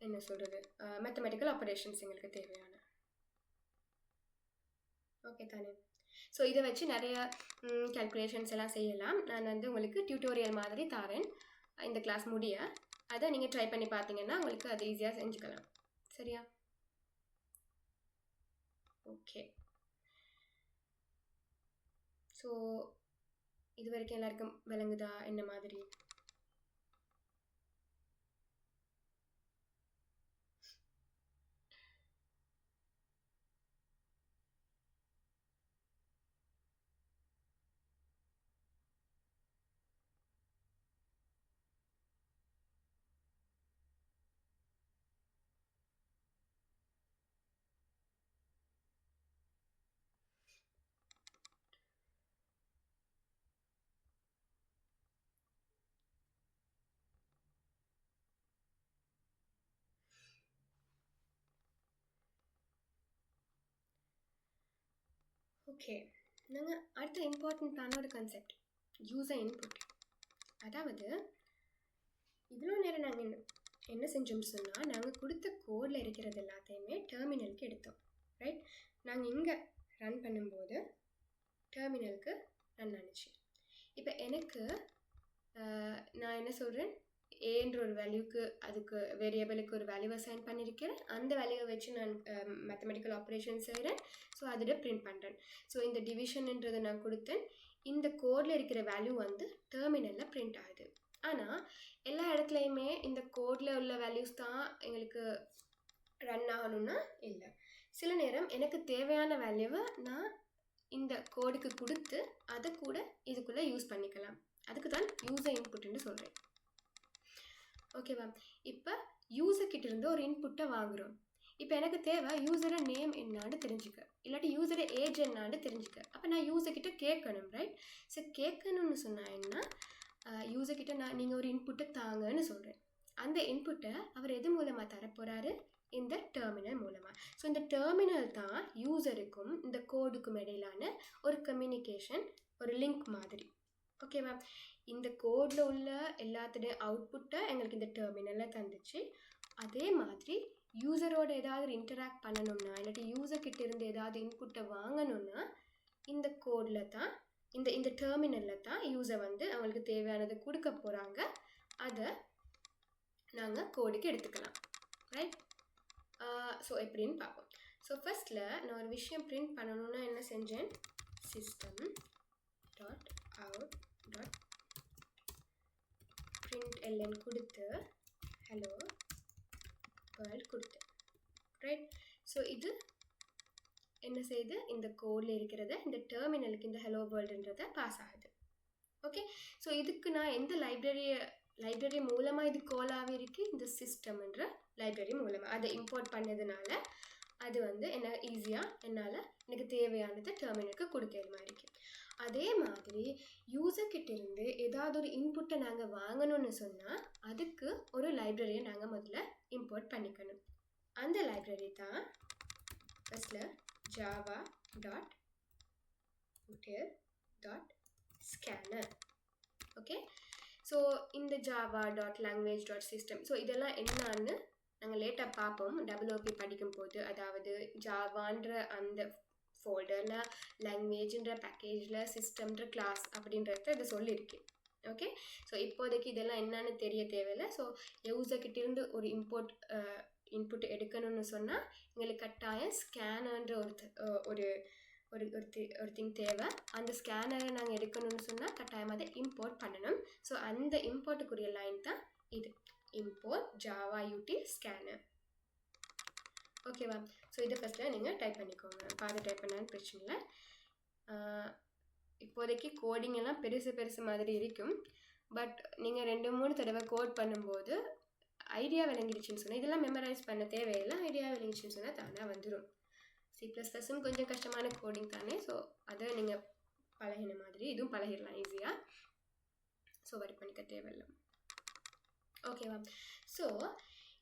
Speaker 1: என்ன சொல்கிறது மேத்தமெட்டிக்கல் ஆப்ரேஷன்ஸ் எங்களுக்கு தேவையான. ஓகே தானே? ஸோ இதை வச்சு நிறைய கேல்குலேஷன்ஸ் எல்லாம் செய்யலாம். நான் வந்து உங்களுக்கு டியூட்டோரியல் மாதிரி தரேன் இந்த கிளாஸ் முடிய. அதை நீங்கள் ட்ரை பண்ணி பார்த்தீங்கன்னா உங்களுக்கு அது ஈஸியாக செஞ்சுக்கலாம். சரியா? ஓகே, ஸோ இது வரைக்கும் எல்லாருக்கும் விளங்குதா என்ன மாதிரி? ஓகே, நாங்கள் அடுத்த இம்பார்ட்டண்ட்டான ஒரு கான்செப்ட் யூசர் இன்புட். அதாவது இவ்வளோ நேரம் நாங்கள் என்ன செஞ்சோம்னு சொன்னால், நாங்கள் கொடுத்த கோடில் இருக்கிறது எல்லாத்தையுமே டெர்மினலுக்கு எடுத்தோம். ரைட், நாங்கள் இங்கே ரன் பண்ணும்போது டெர்மினலுக்கு ரன் ஆனிச்சு. இப்போ எனக்கு நான் என்ன சொல்கிறேன், ஏன்ற ஒரு வேல்யூக்கு அதுக்கு வேரியபிளுக்கு ஒரு வேல்யூ அசைன் பண்ணியிருக்கிறேன். அந்த வேல்யூவை வச்சு நான் மேத்தமெட்டிக்கல் ஆப்ரேஷன் செய்கிறேன். ஸோ அதில் பிரிண்ட் பண்ணுறேன். ஸோ இந்த டிவிஷன்ன்றதை நான் கொடுத்தேன். இந்த கோடில் இருக்கிற வேல்யூ வந்து டெர்மினலில் பிரிண்ட் ஆகுது. ஆனால் எல்லா இடத்துலையுமே இந்த கோடில் உள்ள வேல்யூஸ் தான் எங்களுக்கு ரன் ஆகணும்னா இல்லை. சில நேரம் எனக்கு தேவையான வேல்யூவை நான் இந்த கோடுக்கு கொடுத்து அதை கூட இதுக்குள்ளே யூஸ் பண்ணிக்கலாம். அதுக்கு தான் யூசர் இன்புட்னு சொல்கிறேன். ஓகேவா? இப்போ யூசர்கிட்ட இருந்து ஒரு இன்புட்டை வாங்குகிறோம். இப்போ எனக்கு தேவை யூசரை நேம் என்னான்னு தெரிஞ்சுக்க, இல்லாட்டி யூசரை ஏஜ் என்னான்னு தெரிஞ்சுக்க. அப்போ நான் யூசர்கிட்ட கேட்கணும். ரைட், ஸோ கேட்கணும்னு சொன்னால் என்ன, யூசர்கிட்ட நான் நீங்கள் ஒரு இன்புட்டை தாங்கன்னு சொல்கிறேன். அந்த இன்புட்டை அவர் எது மூலமாக தரப்போகிறாரு, இந்த டெர்மினல் மூலமாக. ஸோ இந்த டெர்மினல் தான் யூசருக்கும் இந்த கோடுக்கும் இடையிலான ஒரு கம்யூனிகேஷன், ஒரு லிங்க் மாதிரி. ஓகேவா? இந்த கோடில் உள்ள எல்லாத்துடைய அவுட்புட்டை எங்களுக்கு இந்த டெர்மினலில் தந்துச்சு. அதே மாதிரி யூசரோட ஏதாவது இன்டராக்ட் பண்ணணும்னா, இல்லாட்டி யூசர்கிட்ட இருந்து ஏதாவது இன்புட்டை வாங்கணும்னா இந்த கோடில் தான், இந்த டெர்மினலில் தான் யூசர் வந்து அவங்களுக்கு தேவையானதை கொடுக்க போகிறாங்க. அதை நாங்கள் கோடுக்கு எடுத்துக்கலாம். ரைட், ஸோ எப்படின்னு பார்ப்போம். ஸோ ஃபஸ்ட்டில் நான் ஒரு விஷயம் பிரிண்ட் பண்ணணுன்னா என்ன செஞ்சேன், system dot out dot println கொடுத்து ஹலோ வேர்ல்ட் கொடுத்தேன். ரைட், ஸோ இது என்ன செய்யுது, இந்த கோடில் இருக்கிறத இந்த டெர்மினலுக்கு இந்த ஹலோ வேர்ல்டுன்றதை பாஸ் ஆகுது. ஓகே, ஸோ இதுக்கு நான் எந்த லைப்ரரி மூலமாக இது கால் ஆகிருக்கு, இந்த சிஸ்டம்ன்ற லைப்ரரி மூலமாக அதை இம்போர்ட் பண்ணதுனால அது வந்து என்ன ஈஸியாக என்னால் எனக்கு தேவையானதை டெர்மினலுக்கு கொடுக்கிற மாதிரி இருக்குது. அதே மாதிரி யூசர்கிட்ட இருந்து ஏதாவது ஒரு இன்புட்டை நாங்கள் வாங்கணும்னு சொன்னால் அதுக்கு ஒரு லைப்ரரியை நாங்கள் முதல்ல இம்போர்ட் பண்ணிக்கணும். அந்த லைப்ரரி தான் ஃபஸ்ட்டில் Java dot util dot scanner. Okay, so இந்த Java dot language dot system, so இதெல்லாம் என்னான்னு நாங்கள் லேட்டாக பார்ப்போம் WOP படிக்கும்போது. அதாவது ஜாவான்ற அந்த ஃபோல்டரில், லாங்குவேஜ்ன்ற பேக்கேஜில், சிஸ்டம்ன்ற கிளாஸ் அப்படின்றத இதை சொல்லியிருக்கேன். ஓகே, ஸோ இப்போதைக்கு இதெல்லாம் என்னன்னு தெரிய தேவையில்லை. ஸோ யூசர்கிட்டேருந்து ஒரு இன்புட் எடுக்கணும்னு சொன்னால் எங்களுக்கு கட்டாயம் ஸ்கேனர்ன்ற ஒரு திங் தேவை. அந்த ஸ்கேனரை நாங்கள் எடுக்கணும்னு சொன்னால் கட்டாயம் அதை இம்போர்ட் பண்ணணும். ஸோ அந்த இம்போர்ட்டுக்குரிய லைன் தான் இது, இம்போர்ட் ஜாவா util ஸ்கேனர். ஓகேவா? ஸோ இதை ஃபஸ்ட்டில் நீங்கள் டைப் பண்ணிக்கோங்க. பார்த்து டைப் பண்ணாலும் பிரச்சனை இல்லை. இப்போதைக்கு கோடிங் எல்லாம் பெருசு மாதிரி இருக்கும். பட் நீங்கள் 2-3 தடவை கோட் பண்ணும்போது ஐடியா விளங்கிடுச்சுன்னு சொன்னால், இதெல்லாம் மெமரைஸ் பண்ண தேவையில்லை, ஐடியா விளங்கிடுச்சுன்னு சொன்னால் தானாக வந்துடும். C++ம் கொஞ்சம் கஷ்டமான கோடிங் தானே, ஸோ அதை நீங்கள் பழகின மாதிரி இதுவும் பழகிடலாம் ஈஸியாக. ஸோ வரி பண்ணிக்க தேவையில்லை. ஓகேவா? ஸோ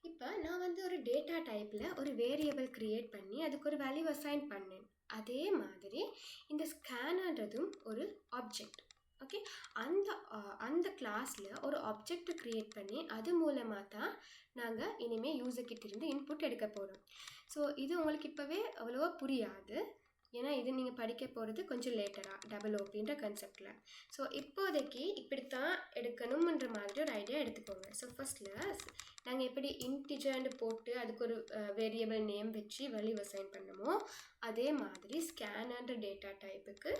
Speaker 1: இப்போ நான் வந்து ஒரு டேட்டா டைப்பில் ஒரு வேரியபிள் க்ரியேட் பண்ணி அதுக்கு ஒரு வேல்யூ அசைன் பண்ணேன். அதே மாதிரி இந்த ஸ்கேனர்ன்றதும் ஒரு ஆப்ஜெக்ட். ஓகே, அந்த கிளாஸில் ஒரு ஆப்ஜெக்ட் க்ரியேட் பண்ணி அது மூலமாக தான் நாங்கள் இனிமேல் யூசர்கிட்ட இருந்து இன்புட் எடுக்க போகிறோம். ஸோ இது உங்களுக்கு இப்போவே அவ்வளோவா புரியாது, ஏன்னா இது நீங்கள் படிக்க போகிறது கொஞ்சம் லேட்டராக WOPன்ற கான்செப்டில். ஸோ இப்போதைக்கு இப்படித்தான் எடுக்கணும்ன்ற மாதிரி ஒரு ஐடியா எடுத்துக்கோங்க. ஸோ ஃபஸ்ட்டில் நாங்கள் எப்படி இன்டிஜர்னு போட்டு அதுக்கு ஒரு வேரியபிள் நேம் வச்சு வேல்யூ அசைன் பண்ணமோ, அதே மாதிரி ஸ்கேனர்ன்ற டேட்டா டைப்புக்கு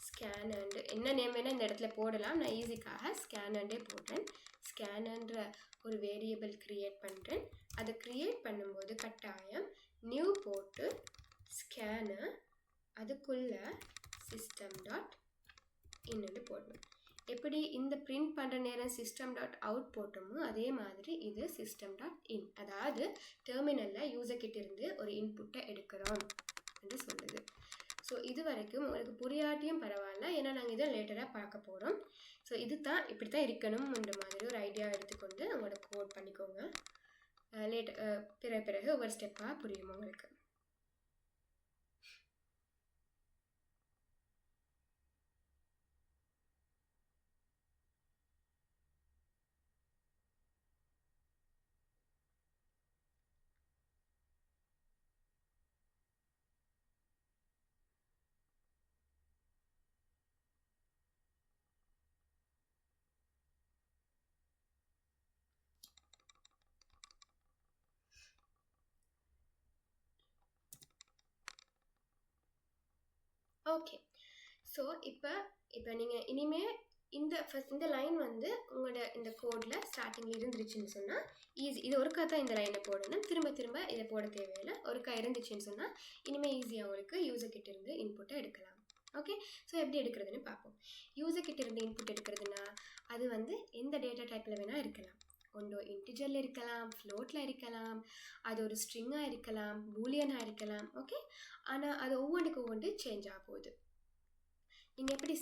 Speaker 1: ஸ்கேனர்ன்ற என்ன நேம் வேணால் இந்த இடத்துல போடலாம். நான் ஈஸிக்காக ஸ்கேனர்ன்றே போடுறேன். ஸ்கேனர்ன்ற ஒரு வேரியபிள் க்ரியேட் பண்ணுறேன். அதை க்ரியேட் பண்ணும்போது கட்டாயம் நியூ போட்டு ஸ்கேனர் அதுக்குள்ள சிஸ்டம் டாட் இன்னு போடணும். எப்படி இந்த பிரிண்ட் பண்ணுற நேரம் சிஸ்டம் டாட் அவுட் போட்டோமோ அதே மாதிரி இது சிஸ்டம் டாட் இன், அதாவது டெர்மினலில் யூசர்கிட்ட இருந்து ஒரு இன்புட்டை எடுக்கிறோம் என்று சொல்லுது. ஸோ இது வரைக்கும் உங்களுக்கு புரியாட்டியும் பரவாயில்ல, ஏன்னா நாங்கள் இதை லேட்டராக பார்க்க போகிறோம். ஸோ இது தான் இப்படி தான் இருக்கணும்ன்ற மாதிரி ஒரு ஐடியா எடுத்துக்கொண்டு உங்களோட கோட் பண்ணிக்கோங்க. பிறகு ஒவ்வொரு ஸ்டெப்பாக புரியும் உங்களுக்கு. ஓகே. ஸோ இப்போ நீங்கள் இனிமேல் இந்த லைன் வந்து உங்களோட இந்த கோடில் ஸ்டார்டிங்கில் இருந்துருச்சுன்னு சொன்னால் ஈஸி. இது ஒருக்கா தான் இந்த லைனை போடணும், திரும்ப திரும்ப இதை போட தேவையில்லை. ஒருக்கா இருந்துச்சுன்னு சொன்னால் இனிமேல் ஈஸியாக உங்களுக்கு யூசர் கிட்ட இருந்து இன்புட்டை எடுக்கலாம். ஓகே, ஸோ எப்படி எடுக்கிறதுன்னு பார்ப்போம். யூசர் கிட்ட இருந்து இன்புட் எடுக்கிறதுனா அது வந்து எந்த டேட்டா டைப்பில் வேணால் இருக்கலாம். ஒன்றோ இன்டிஜரில் இருக்கலாம், ஃப்ளோட்டில் இருக்கலாம், அது ஒரு ஸ்ட்ரிங்காக இருக்கலாம், பூலியனாக இருக்கலாம். ஓகே, ஆனால் அது ஒவ்வொன்று சேஞ்ச் ஆக போகுது. நீங்கள் எப்படி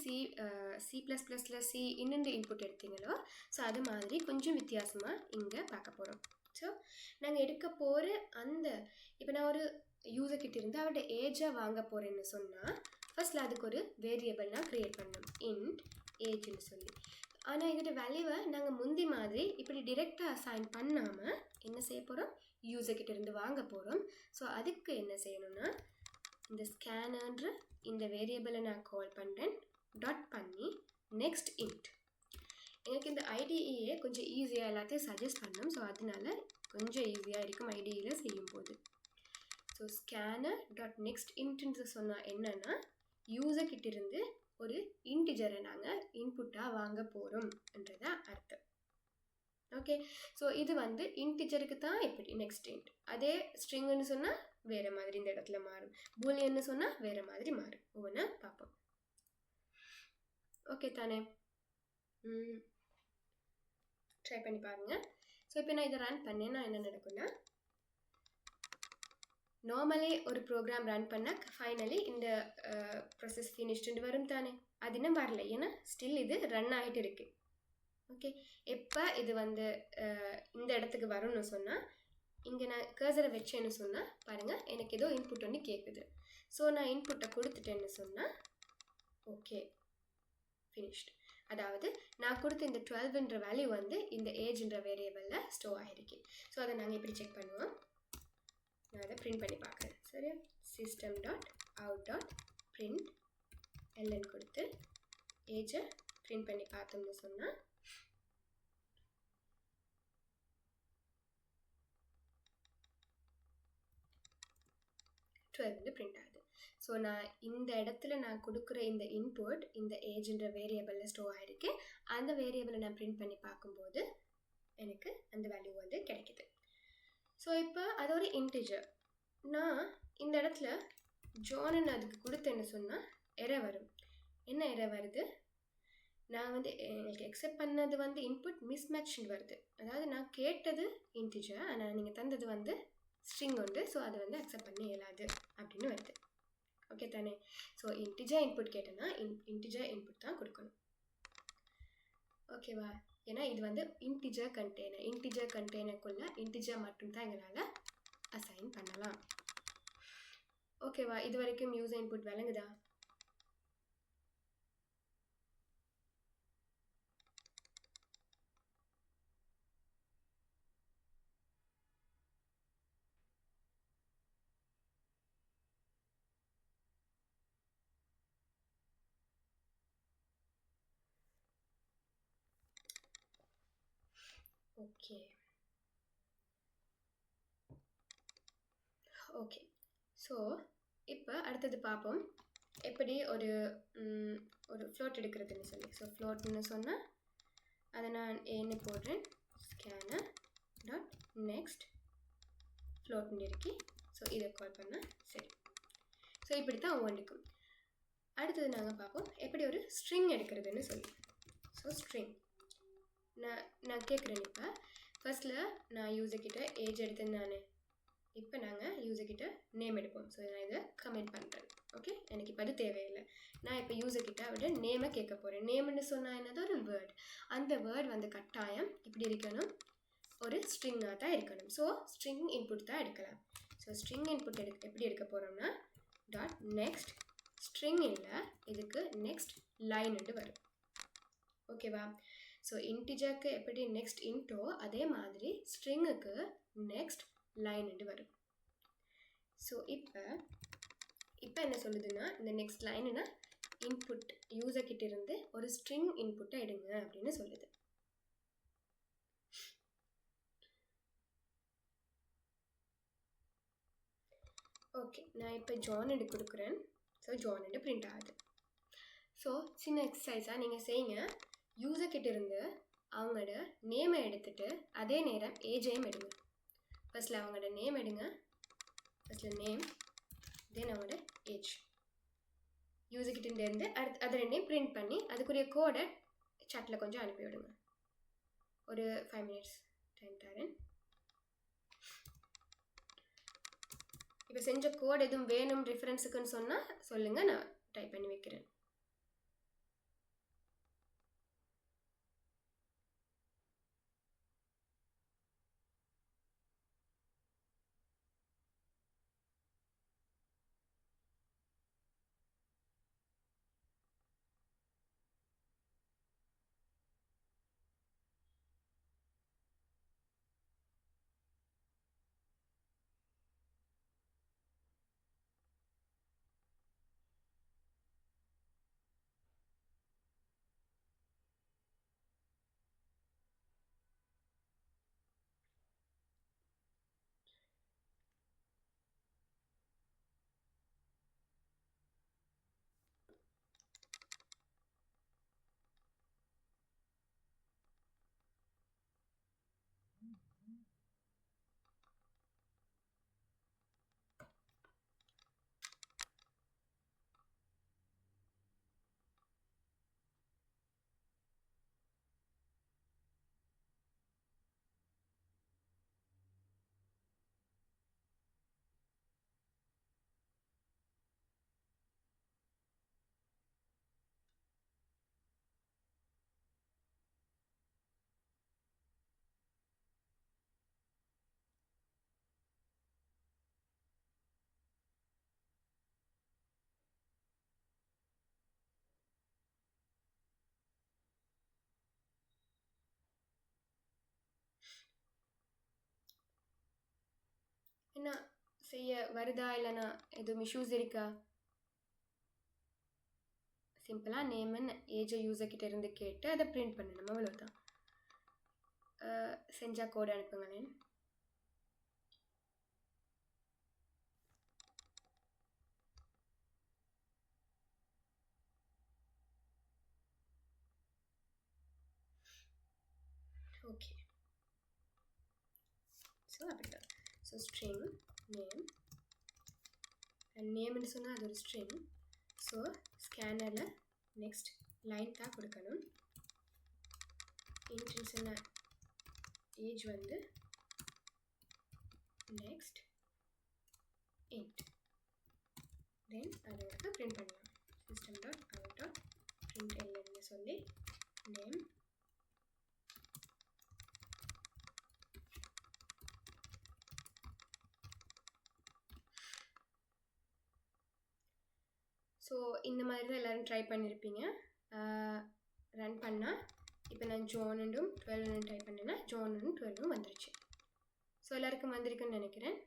Speaker 1: சி++சி இன்னொன்று இன்புட் எடுத்தீங்களோ ஸோ அது மாதிரி கொஞ்சம் வித்தியாசமாக இங்கே பார்க்க போகிறோம். ஸோ நாங்கள் எடுக்க போகிற இப்போ நான் ஒரு யூசர் கிட்ட இருந்து அவரோட ஏஜை வாங்க போகிறேன்னு சொன்னால் ஃபர்ஸ்ட்டில் அதுக்கு ஒரு வேரியபிள் நான் க்ரியேட் பண்ணணும், இன்ட் ஏஜ்னு சொல்லி. ஆனால் இதோட வேல்யூவை நாங்கள் முந்தி மாதிரி இப்படி டிரெக்டாக அசைன் பண்ணாமல் என்ன செய்ய போகிறோம், யூசர் கிட்ட இருந்து வாங்க போகிறோம். ஸோ அதுக்கு என்ன செய்யணும்னா இந்த ஸ்கேனர்ன்ற இந்த வேரியபிளை நான் கால் பண்ணுறேன், டாட் பண்ணி நெக்ஸ்ட் இன்ட். எனக்கு இந்த ஐடிஇயே கொஞ்சம் ஈஸியாக எல்லாத்தையும் சஜஸ்ட் பண்ணணும். ஸோ அதனால கொஞ்சம் ஈஸியாக இருக்கும் ஐடிஇயில் செய்யும் போது. ஸோ ஸ்கேனர் டாட் நெக்ஸ்ட் இன்ட்னு சொன்னால் என்னென்னா யூசர் கிட்ட இருந்து ஒரு இன்டிஜரை நாங்கள் இன்புட்டாக வாங்க போகிறோம்ன்றதா அர்த்தம். ஓகே, ஸோ இது வந்து இன்டிஜருக்கு தான் இப்படி நெக்ஸ்ட் இன்ட். அதே ஸ்ட்ரிங்குன்னு சொன்னால் வேறு மாதிரி இந்த இடத்துல மாறும், பூலியன்னு சொன்னால் வேறு மாதிரி மாறும். ஒவ்வொன்றா பார்ப்போம். ஓகே தானே, ட்ரை பண்ணி பாருங்கள். ஸோ இப்போ நான் இதை ரன் பண்ணேன்னா என்ன நடக்கும்னா நார்மலி ஒரு ப்ரோக்ராம் ரன் பண்ணால் ஃபைனலி இந்த ப்ராசஸ் ஃபினிஷ்டுன்னு வரும் தானே. அது இன்னும் வரல, ஏன்னா ஸ்டில் இது ரன் ஆகிட்டு இருக்கு. ஓகே, எப்போ இது வந்து இந்த இடத்துக்கு வரும்னு சொன்னால் இங்கே நான் கர்சரை வச்சேன்னு சொன்னால் பாருங்கள் எனக்கு ஏதோ இன்புட் ஒன்று கேட்குது. ஸோ நான் இன்புட்டை கொடுத்துட்டேன்னு சொன்னால் ஓகே ஃபினிஷ்டு. அதாவது நான் கொடுத்த இந்த 12ன்ற வேல்யூ வந்து இந்த ஏஜ்ன்ற வேரியபிளில் ஸ்டோர் ஆகிருக்கு. ஸோ அதை நாங்கள் இப்படி செக் பண்ணுவோம். நான் அதை பிரிண்ட் பண்ணி பார்க்குறேன். சரியா, system.out.print ln கொடுத்து ஏஜை பிரிண்ட் பண்ணி பார்த்தோம்னு சொன்னால் வந்து பிரிண்ட் ஆகுது. ஸோ நான் இந்த இடத்துல நான் கொடுக்குற இந்த இன்புட் இந்த ஏஜ்ன்ற வேரியபிளில் ஸ்டோர் ஆகிருக்கு. அந்த வேரியபிளை நான் பிரிண்ட் பண்ணி பார்க்கும்போது எனக்கு அந்த வேல்யூ வந்து கிடைக்குது. ஸோ இப்போ அது ஒரு இன்டிஜர். நான் இந்த இடத்துல ஜான்னு அதுக்கு கொடுத்தேன்னு சொன்னால் எரர் வரும். என்ன எரர் வருது, நான் வந்து எனக்கு எக்ஸெப்ட் பண்ணது வந்து இன்புட் மிஸ்மேட்ச்னு வருது. அதாவது நான் கேட்டது இன்டிஜர், ஆனால் நீங்கள் தந்தது வந்து ஸ்ட்ரிங் உண்டு. ஸோ அதை வந்து அக்செப்ட் பண்ண இயலாது அப்படின்னு வருது. ஓகே தானே. ஸோ இன்டிஜர் இன்புட் கேட்டேன்னா இன்டிஜர் இன்புட் தான் கொடுக்கணும். ஓகேவா, ஏன்னா இது வந்து இன்டிஜர் கண்டெய்னருக்குள்ள இன்டிஜர் மட்டும்தான் எங்களால் அசைன் பண்ணலாம். ஓகேவா, இது வரைக்கும் யூசர் இன்புட் விளங்குதா? ஓகே, ஸோ இப்போ அடுத்தது பார்ப்போம் எப்படி ஒரு ஃப்ளோட் எடுக்கிறதுன்னு சொல்லி. ஸோ ஃப்ளோட்னு சொன்னால் அதை நான் ஏன்னு போடுறேன், ஸ்கேனர் டாட் நெக்ஸ்ட் ஃப்ளோட்னு இருக்கி. ஸோ இதை கால் பண்ணால் சரி. ஸோ இப்படி தான் ஒவ்வொன்றுக்கும். அடுத்தது நாங்கள் பார்ப்போம் எப்படி ஒரு ஸ்ட்ரிங் எடுக்கிறதுன்னு சொல்லி. ஸோ ஸ்ட்ரிங் நான் கேட்குறேன். இப்போ ஃபர்ஸ்ட்டில் நான் யூசர்கிட்ட ஏஜ் எடுத்தேன் நான். இப்போ நாங்கள் யூசர்கிட்ட நேம் எடுப்போம். ஸோ நான் இதை கமெண்ட் பண்ணுறேன். ஓகே, எனக்கு இப்போ அது தேவையில்லை. நான் இப்போ யூசர்கிட்ட அவரோட நேமை கேட்க போகிறேன். நேம்னு சொன்னால் என்னது, ஒரு வேர்ட். அந்த வேர்ட் வந்து கட்டாயம் இப்படி இருக்கணும், ஒரு ஸ்ட்ரிங்காக தான் இருக்கணும். ஸோ ஸ்ட்ரிங் இன்புட் தான் எடுக்கலாம். ஸோ ஸ்ட்ரிங் இன்புட் எப்படி எடுக்க போகிறோம்னா டாட் நெக்ஸ்ட் ஸ்ட்ரிங் இல்லை, இதுக்கு நெக்ஸ்ட் லைன்ட்டு வரும். ஓகேவா, ஸோ இன்டிஜருக்கு எப்படி நெக்ஸ்ட் இன்ட்டோ அதே மாதிரி ஸ்ட்ரிங்குக்கு நெக்ஸ்ட் லைன்ட்டு வரும். ஸோ இப்போ என்ன சொல்லுதுன்னா இந்த நெக்ஸ்ட் லைனுன்னா இன்புட் யூசர்கிட்ட இருந்து ஒரு ஸ்ட்ரிங் இன்புட்டை எடுங்க அப்படின்னு சொல்லுது. ஓகே, நான் இப்போ ஜான் எடுத்து கொடுக்குறேன். ஸோ ஸோ ஜான்னு பிரிண்ட் ஆகுது. ஸோ சின்ன எக்ஸசைஸாக நீங்கள் செய்யுங்க. யூசர் கிட்ட இருந்து அவங்களோட நேமை எடுத்துகிட்டு அதே நேரம் ஏஜையும் எடுங்க. ஃபர்ஸ்ட்டில் அவங்களோட நேம் எடுங்க. ஃபர்ஸ்ட்டில் நேம், தென் அவங்களோட ஏஜ். யூசர் கிட்டேருந்து அது ரெண்டையும் பிரிண்ட் பண்ணி அதுக்குரிய கோடை சாட்டில் கொஞ்சம் அனுப்பி விடுங்க. ஒரு 5 minutes டைம் தரேன். இப்போ செஞ்ச கோட் எதுவும் வேணும் ரெஃபரன்ஸுக்குன்னு சொன்னால் சொல்லுங்கள், நான் டைப் பண்ணி வைக்கிறேன். என்ன செய்ய வருதா இல்லைனா எதுவும் இஷ்யூஸ் இருக்கா? சிம்பிளாக நேம் அண்ட் ஏஜை யூசர் கிட்ட இருந்து கேட்டு அதை பிரிண்ட் பண்ணணும், அவ்வளோதான். செஞ்சால் கோட் அனுப்புங்களேன். ஓகே, ஸோ அப்படிதான். ஸோ ஸ்ட்ரிங் நேம், நேம்னு சொன்னால் அது ஒரு ஸ்ட்ரிங். ஸோ ஸ்கேனரில் நெக்ஸ்ட் லைன் தான் கொடுக்கணும். இன்ட்னு சொன்ன ஏஜ் வந்து நெக்ஸ்ட் இன்ட், தென் அதை எடுத்து பிரிண்ட் பண்ணலாம். system.out.println சொல்லி நேம் ஸோ இந்த மாதிரி தான் எல்லோரும் ட்ரை பண்ணியிருப்பீங்க. ரன் பண்ணால் இப்போ நான் ஜோனுண்டும் 12 டைப் பண்ணேன்னா ஜோனும் 12 வந்துருச்சு. ஸோ எல்லாருக்கும் வந்திருக்குன்னு நினைக்கிறேன்.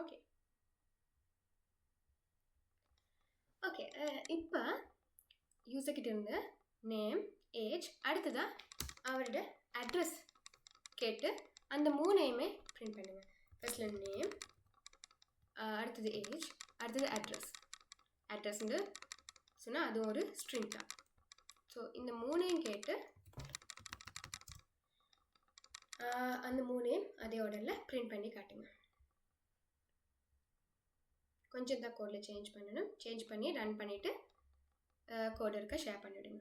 Speaker 1: ஓகே ஓகே இப்போ யூசர்கிட்ட இருந்து நேம், ஏஜ், அடுத்ததாக அவரோட அட்ரஸ் கேட்டு அந்த 3ஐயுமே பிரிண்ட் பண்ணுங்கள். ஃபர்ஸ்ட்டில் நேம், அடுத்தது ஏஜ், அடுத்தது அட்ரஸ்ன்னு சொன்னால் அது ஒரு ஸ்ட்ரிங் தான். ஸோ இந்த 3ஐயும் கேட்டு அந்த 3ஐயும் அதே ஆர்டரில் பிரிண்ட் பண்ணி காட்டுங்க. கொஞ்சம் தான் கோடில் சேஞ்ச் பண்ணணும். சேஞ்ச் பண்ணி ரன் பண்ணிவிட்டு கோட் இருக்க ஷேர் பண்ணிவிடுங்க.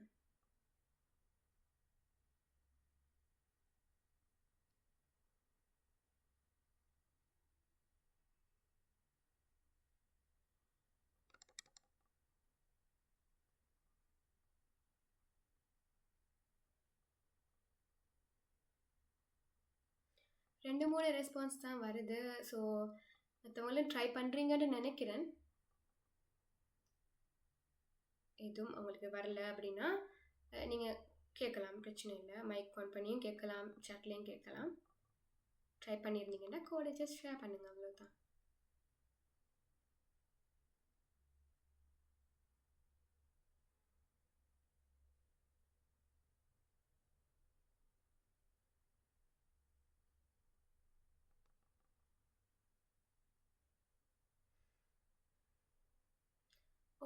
Speaker 1: ரெண்டு மூணு ரெஸ்பான்ஸ் தான் வருது. ஸோ மற்றவங்களும் ட்ரை பண்ணுறீங்கன்னு நினைக்கிறேன். எதுவும் உங்களுக்கு வரல அப்படின்னா நீங்கள் கேட்கலாம், பிரச்சனை இல்லை. மைக் ஆன் பண்ணியும் கேட்கலாம், சாட்லேயும் கேட்கலாம். ட்ரை பண்ணியிருந்தீங்கன்னா கோடை ஜஸ்ட் ஷேர் பண்ணுங்கள், அவ்வளோதான்.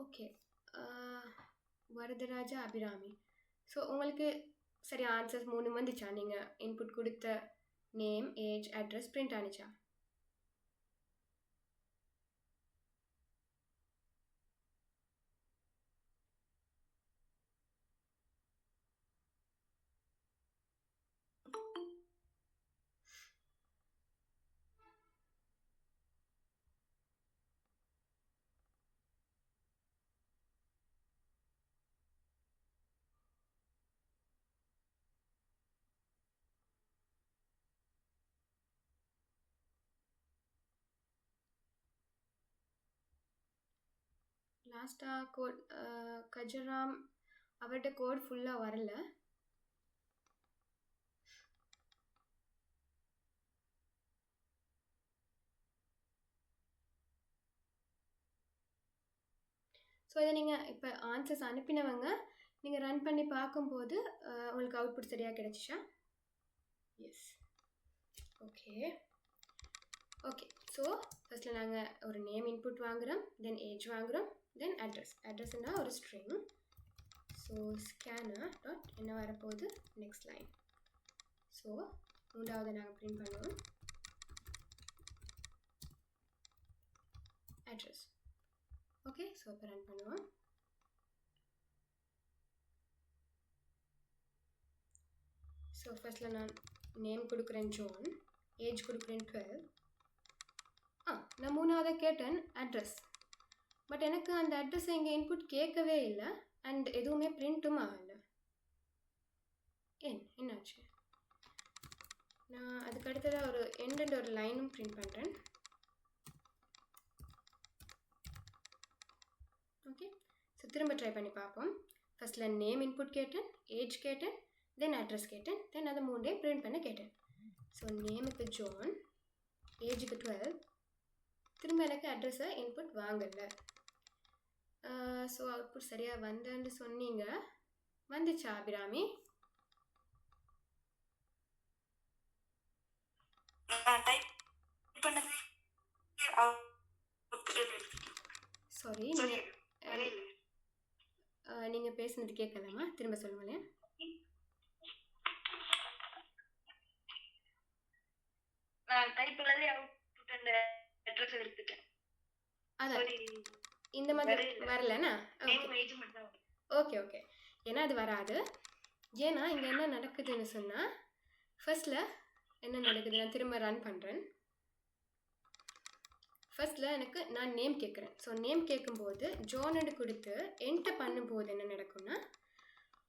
Speaker 1: ஓகே, வரதராஜா அபிராமி. ஸோ உங்களுக்கு சரி ஆன்சர்ஸ் 3 வந்துச்சா? நீங்கள் இன்புட் கொடுத்த நேம், ஏஜ், அட்ரஸ் பிரிண்ட் ஆனிச்சா? லாஸ்ட்டாக கோட் கஜராம், அவர்கிட்ட கோட் ஃபுல்லாக வரல. ஸோ இதை நீங்கள் இப்போ ஆன்சர்ஸ் அனுப்பினவங்க நீங்கள் ரன் பண்ணி பார்க்கும்போது உங்களுக்கு அவுட்புட் சரியாக கிடைச்சிச்சா? எஸ். Okay okay. ஸோ ஃபஸ்ட்டில் நாங்கள் ஒரு நேம் இன்புட் வாங்குகிறோம், தென் ஏஜ் வாங்குகிறோம், தென் அட்ரஸ்னா ஒரு ஸ்ட்ரிங். ஸோ ஸ்கேனர் டாட் என்ன வரப்போகுது, நெக்ஸ்ட் லைன். ஸோ 3வது நாங்கள் பிரிண்ட் பண்ணுவோம் அட்ரஸ். ஓகே, ஸோ இப்போ ரன் பண்ணுவோம். ஸோ ஃபஸ்ட்டில் நான் நேம் கொடுக்குறேன் ஜோன், ஏஜ் கொடுக்குறேன் 12. நான் 3வது கேட்டேன் அட்ரஸ், பட் எனக்கு அந்த அட்ரஸ் இங்கே இன்புட் கேட்கவே இல்லை அண்ட் எதுவுமே பிரிண்ட்டும் ஆகலை. என்னாச்சு? நான் அதுக்கு அடுத்ததாக ஒரு எண்ட் ஒரு லைனும் பிரிண்ட் பண்ணுறேன். ஓகே, ஸோ திரும்ப ட்ரை பண்ணி பார்ப்போம். ஃபஸ்ட்டில் நேம் இன்புட் கேட்டேன், ஏஜ் கேட்டேன், தென் அட்ரஸ் கேட்டேன், தென் அதை 3 பிரிண்ட் பண்ண கேட்டேன். ஸோ நேமுக்கு ஜோன், ஏஜுக்கு 12, திரும்ப எனக்கு அட்ரஸை இன்புட் வாங்கலை. ஸோ அவுட்புட் சரியாக வந்தேன்னு சொன்னீங்க, வந்துச்சா அபிராமி? சாரி, நீங்கள் பேசுனது கேட்கலாமா? திரும்ப சொல்லுங்களேன். அதான் இந்த மாதிரி வரலண்ணா? ஓகே ஓகே, ஏன்னா அது வராது. ஏன்னா இங்கே என்ன நடக்குதுன்னு சொன்னால், ஃபர்ஸ்ட்டில் என்ன நடக்குது, நான் திரும்ப ரன் பண்ணுறேன். ஃபர்ஸ்ட்டில் எனக்கு நான் நேம் கேட்குறேன். ஸோ நேம் கேட்கும்போது ஜோனடு கொடுத்து என்டர் பண்ணும்போது என்ன நடக்கும்னா,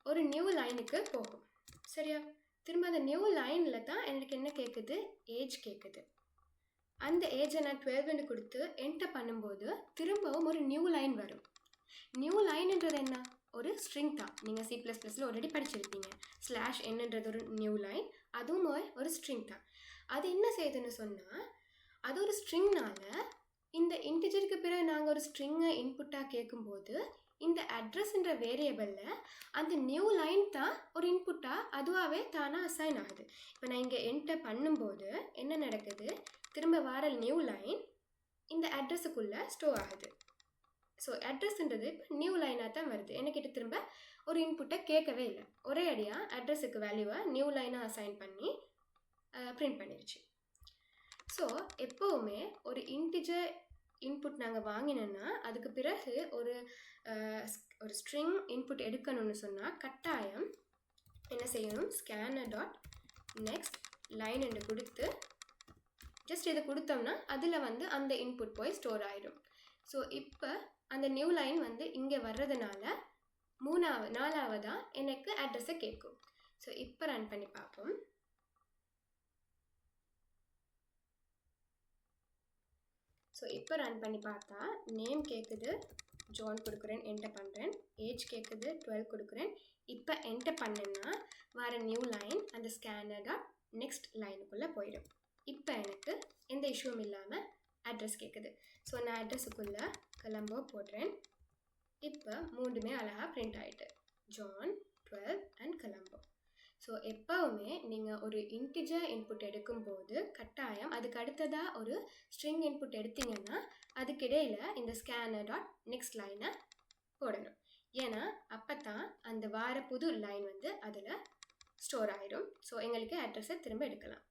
Speaker 1: ஒரு நியூ லைனுக்கு போகும். சரியா? திரும்ப அந்த நியூ லைனில் தான் எனக்கு என்ன கேட்குது, ஏஜ் கேட்குது. அந்த ஏஜை நான் 12 கொடுத்து என்டர் பண்ணும்போது திரும்பவும் ஒரு நியூ லைன் வரும். நியூ லைன்ன்றது என்ன, ஒரு ஸ்ட்ரிங் தான். நீங்கள் C++ல் ஆல்ரெடி படிச்சிருப்பீங்க. /n ஒரு நியூ லைன், அதுவும் ஒரு ஸ்ட்ரிங் தான். அது என்ன செய்யுதுன்னு சொன்னால், அது ஒரு ஸ்ட்ரிங்னால இந்த இன்டிஜருக்கு பிறகு நாங்கள் ஒரு ஸ்ட்ரிங்கை இன்புட்டாக கேட்கும்போது இந்த அட்ரஸ்ன்ற வேரியபிளில் அந்த நியூ லைன் தான் ஒரு இன்புட்டாக அதுவாகவே தானாக அசைன் ஆகுது. இப்போ நான் இங்கே என்டர் பண்ணும்போது என்ன நடக்குது, திரும்ப வர நியூ லைன் இந்த அட்ரஸுக்குள்ளே ஸ்டோர் ஆகுது. ஸோ அட்ரஸ்ன்றது இப்போ நியூ லைனாக தான் வருது. என்கிட்ட திரும்ப ஒரு இன்புட்டை கேட்கவே இல்லை, ஒரே அடியாக அட்ரஸுக்கு வேல்யூவை நியூ லைனாக அசைன் பண்ணி பிரிண்ட் பண்ணிடுச்சு. ஸோ எப்போவுமே ஒரு இன்டிஜர் இன்புட் நாங்கள் வாங்கினோன்னா அதுக்கு பிறகு ஒரு ஸ்ட்ரிங் இன்புட் எடுக்கணும்னு சொன்னால் கட்டாயம் என்ன செய்யணும், ஸ்கேனர் டாட் நெக்ஸ்ட் லைன் என்று கொடுத்து ஜஸ்ட் இதை கொடுத்தோம்னா அதில் வந்து அந்த இன்புட் போய் ஸ்டோர் ஆகிடும். ஸோ இப்போ அந்த நியூ லைன் வந்து இங்கே வர்றதுனால 4வதாக எனக்கு அட்ரஸை கேட்கும். ஸோ இப்போ ரன் பண்ணி பார்ப்போம். ஸோ இப்போ ரன் பண்ணி பார்த்தா நேம் கேட்குது, ஜான் கொடுக்குறேன், என்டர் பண்ணுறேன். ஏஜ் கேட்குது, 12 கொடுக்குறேன். இப்போ என்டர் பண்ணேன்னா வர நியூ லைன் அந்த ஸ்கேனராக நெக்ஸ்ட் லைனுக்குள்ளே போயிடும். இப்போ எனக்கு எந்த இஷ்யூவும் இல்லாமல் அட்ரஸ் கேட்குது. ஸோ நான் அட்ரஸுக்குள்ளே கொலம்போ போடுறேன். இப்போ 3மே அழகாக பிரிண்ட் ஆகிட்டு, ஜான், 12 அண்ட் கொலம்போ. ஸோ எப்போவுமே நீங்கள் ஒரு இன்டிஜர் இன்புட் எடுக்கும்போது கட்டாயம் அதுக்கு அடுத்ததாக ஒரு ஸ்ட்ரிங் இன்புட் எடுத்தீங்கன்னா அதுக்கிடையில் இந்த ஸ்கேனர் டாட் நெக்ஸ்ட் லைனை போடணும். ஏன்னா அப்போ தான் அந்த வார புது லைன் வந்து அதில் ஸ்டோர் ஆகிடும். ஸோ எங்களுக்கு அட்ரஸை திரும்ப எடுக்கலாம்.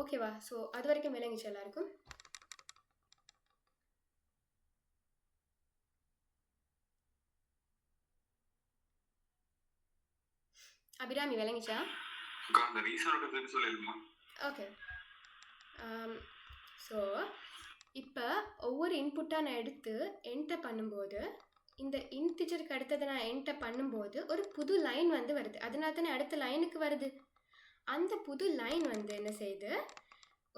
Speaker 1: ஓகேவா? ஸோ அது வரைக்கும் விளங்கிச்சு எல்லாருக்கும்? அபிராமி விளங்கிச்சா?
Speaker 3: அந்த ரீசனோட பேர் சொல்லிடுமா?
Speaker 1: ஓகே. ஸோ இப்போ ஒவ்வொரு இன்புட்டாக நான் எடுத்து என்டர் பண்ணும்போது இந்த இன்டிஜருக்கு அடுத்தது நான் என்டர் பண்ணும்போது ஒரு புது லைன் வந்து வருது. அதனால தானே அடுத்த லைனுக்கு வருது. அந்த புது லைன் வந்து என்ன செய்யுது,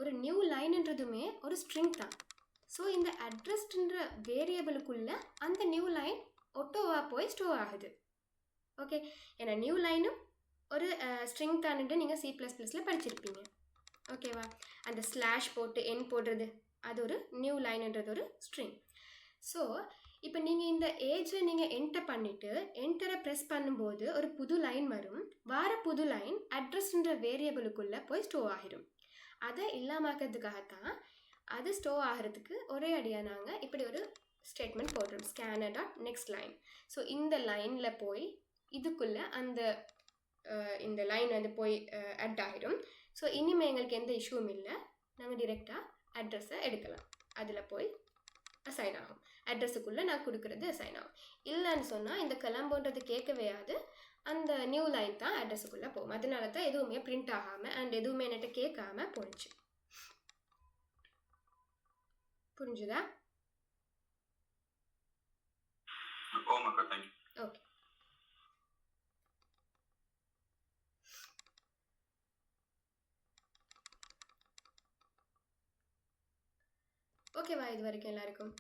Speaker 1: ஒரு நியூ லைன்ன்றதுமே ஒரு ஸ்ட்ரிங் தான். ஸோ இந்த அட்ரஸ்ன்ற வேரியபிளுக்குள்ளே அந்த நியூ லைன் ஒட்டோவாக போய் ஸ்டோர் ஆகுது. ஓகே, ஏன்னா நியூ லைனும் ஒரு ஸ்ட்ரிங் தான்ட்டு நீங்கள் C++ல் படிச்சிருப்பீங்க. ஓகேவா? அந்த ஸ்லாஷ் போட்டு என் போடுறது அது ஒரு நியூ லைன்ன்றது ஒரு ஸ்ட்ரிங். ஸோ இப்போ நீங்கள் இந்த ஏஜை நீங்கள் என்டர் பண்ணிவிட்டு என்டரை ப்ரெஸ் பண்ணும்போது ஒரு புது லைன் வரும். வார புது லைன் அட்ரஸ்ன்ற வேரியபிளுக்குள்ளே போய் ஸ்டோர் ஆகிடும். அதை இல்லாமக்கிறதுக்காகத்தான் அது ஸ்டோர் ஆகிறதுக்கு ஒரே அடியாக நாங்கள் இப்படி ஒரு ஸ்டேட்மெண்ட் போடுறோம், scanner.next line. ஸோ இந்த லைனில் போய் இதுக்குள்ளே அந்த இந்த லைன் வந்து போய் அட் ஆகிடும். ஸோ இனிமேல் எங்களுக்கு எந்த இஷ்யூவும் இல்லை. நாங்கள் டிரெக்டாக அட்ரஸை எடுக்கலாம். அதில் போய் அசைன் ஆகும். அட்ரஸுக்குள்ளே நான் கொடுக்குறது அசைன் ஆகும். இல்லைன்னு சொன்னால் இந்த கிளம்புன்றது கேட்கவே ஆகுது. அந்த நியூ லைன் தான் அட்ரஸுக்குள்ளே போகும். அதனால தான் எதுவுமே பிரிண்ட் ஆகாமல் அண்ட் எதுவுமே என்கிட்ட கேட்காம போணுச்சு. புரிஞ்சுதா? ஓகே. ஓகேவா இது வரைக்கும் எல்லாருக்கும்?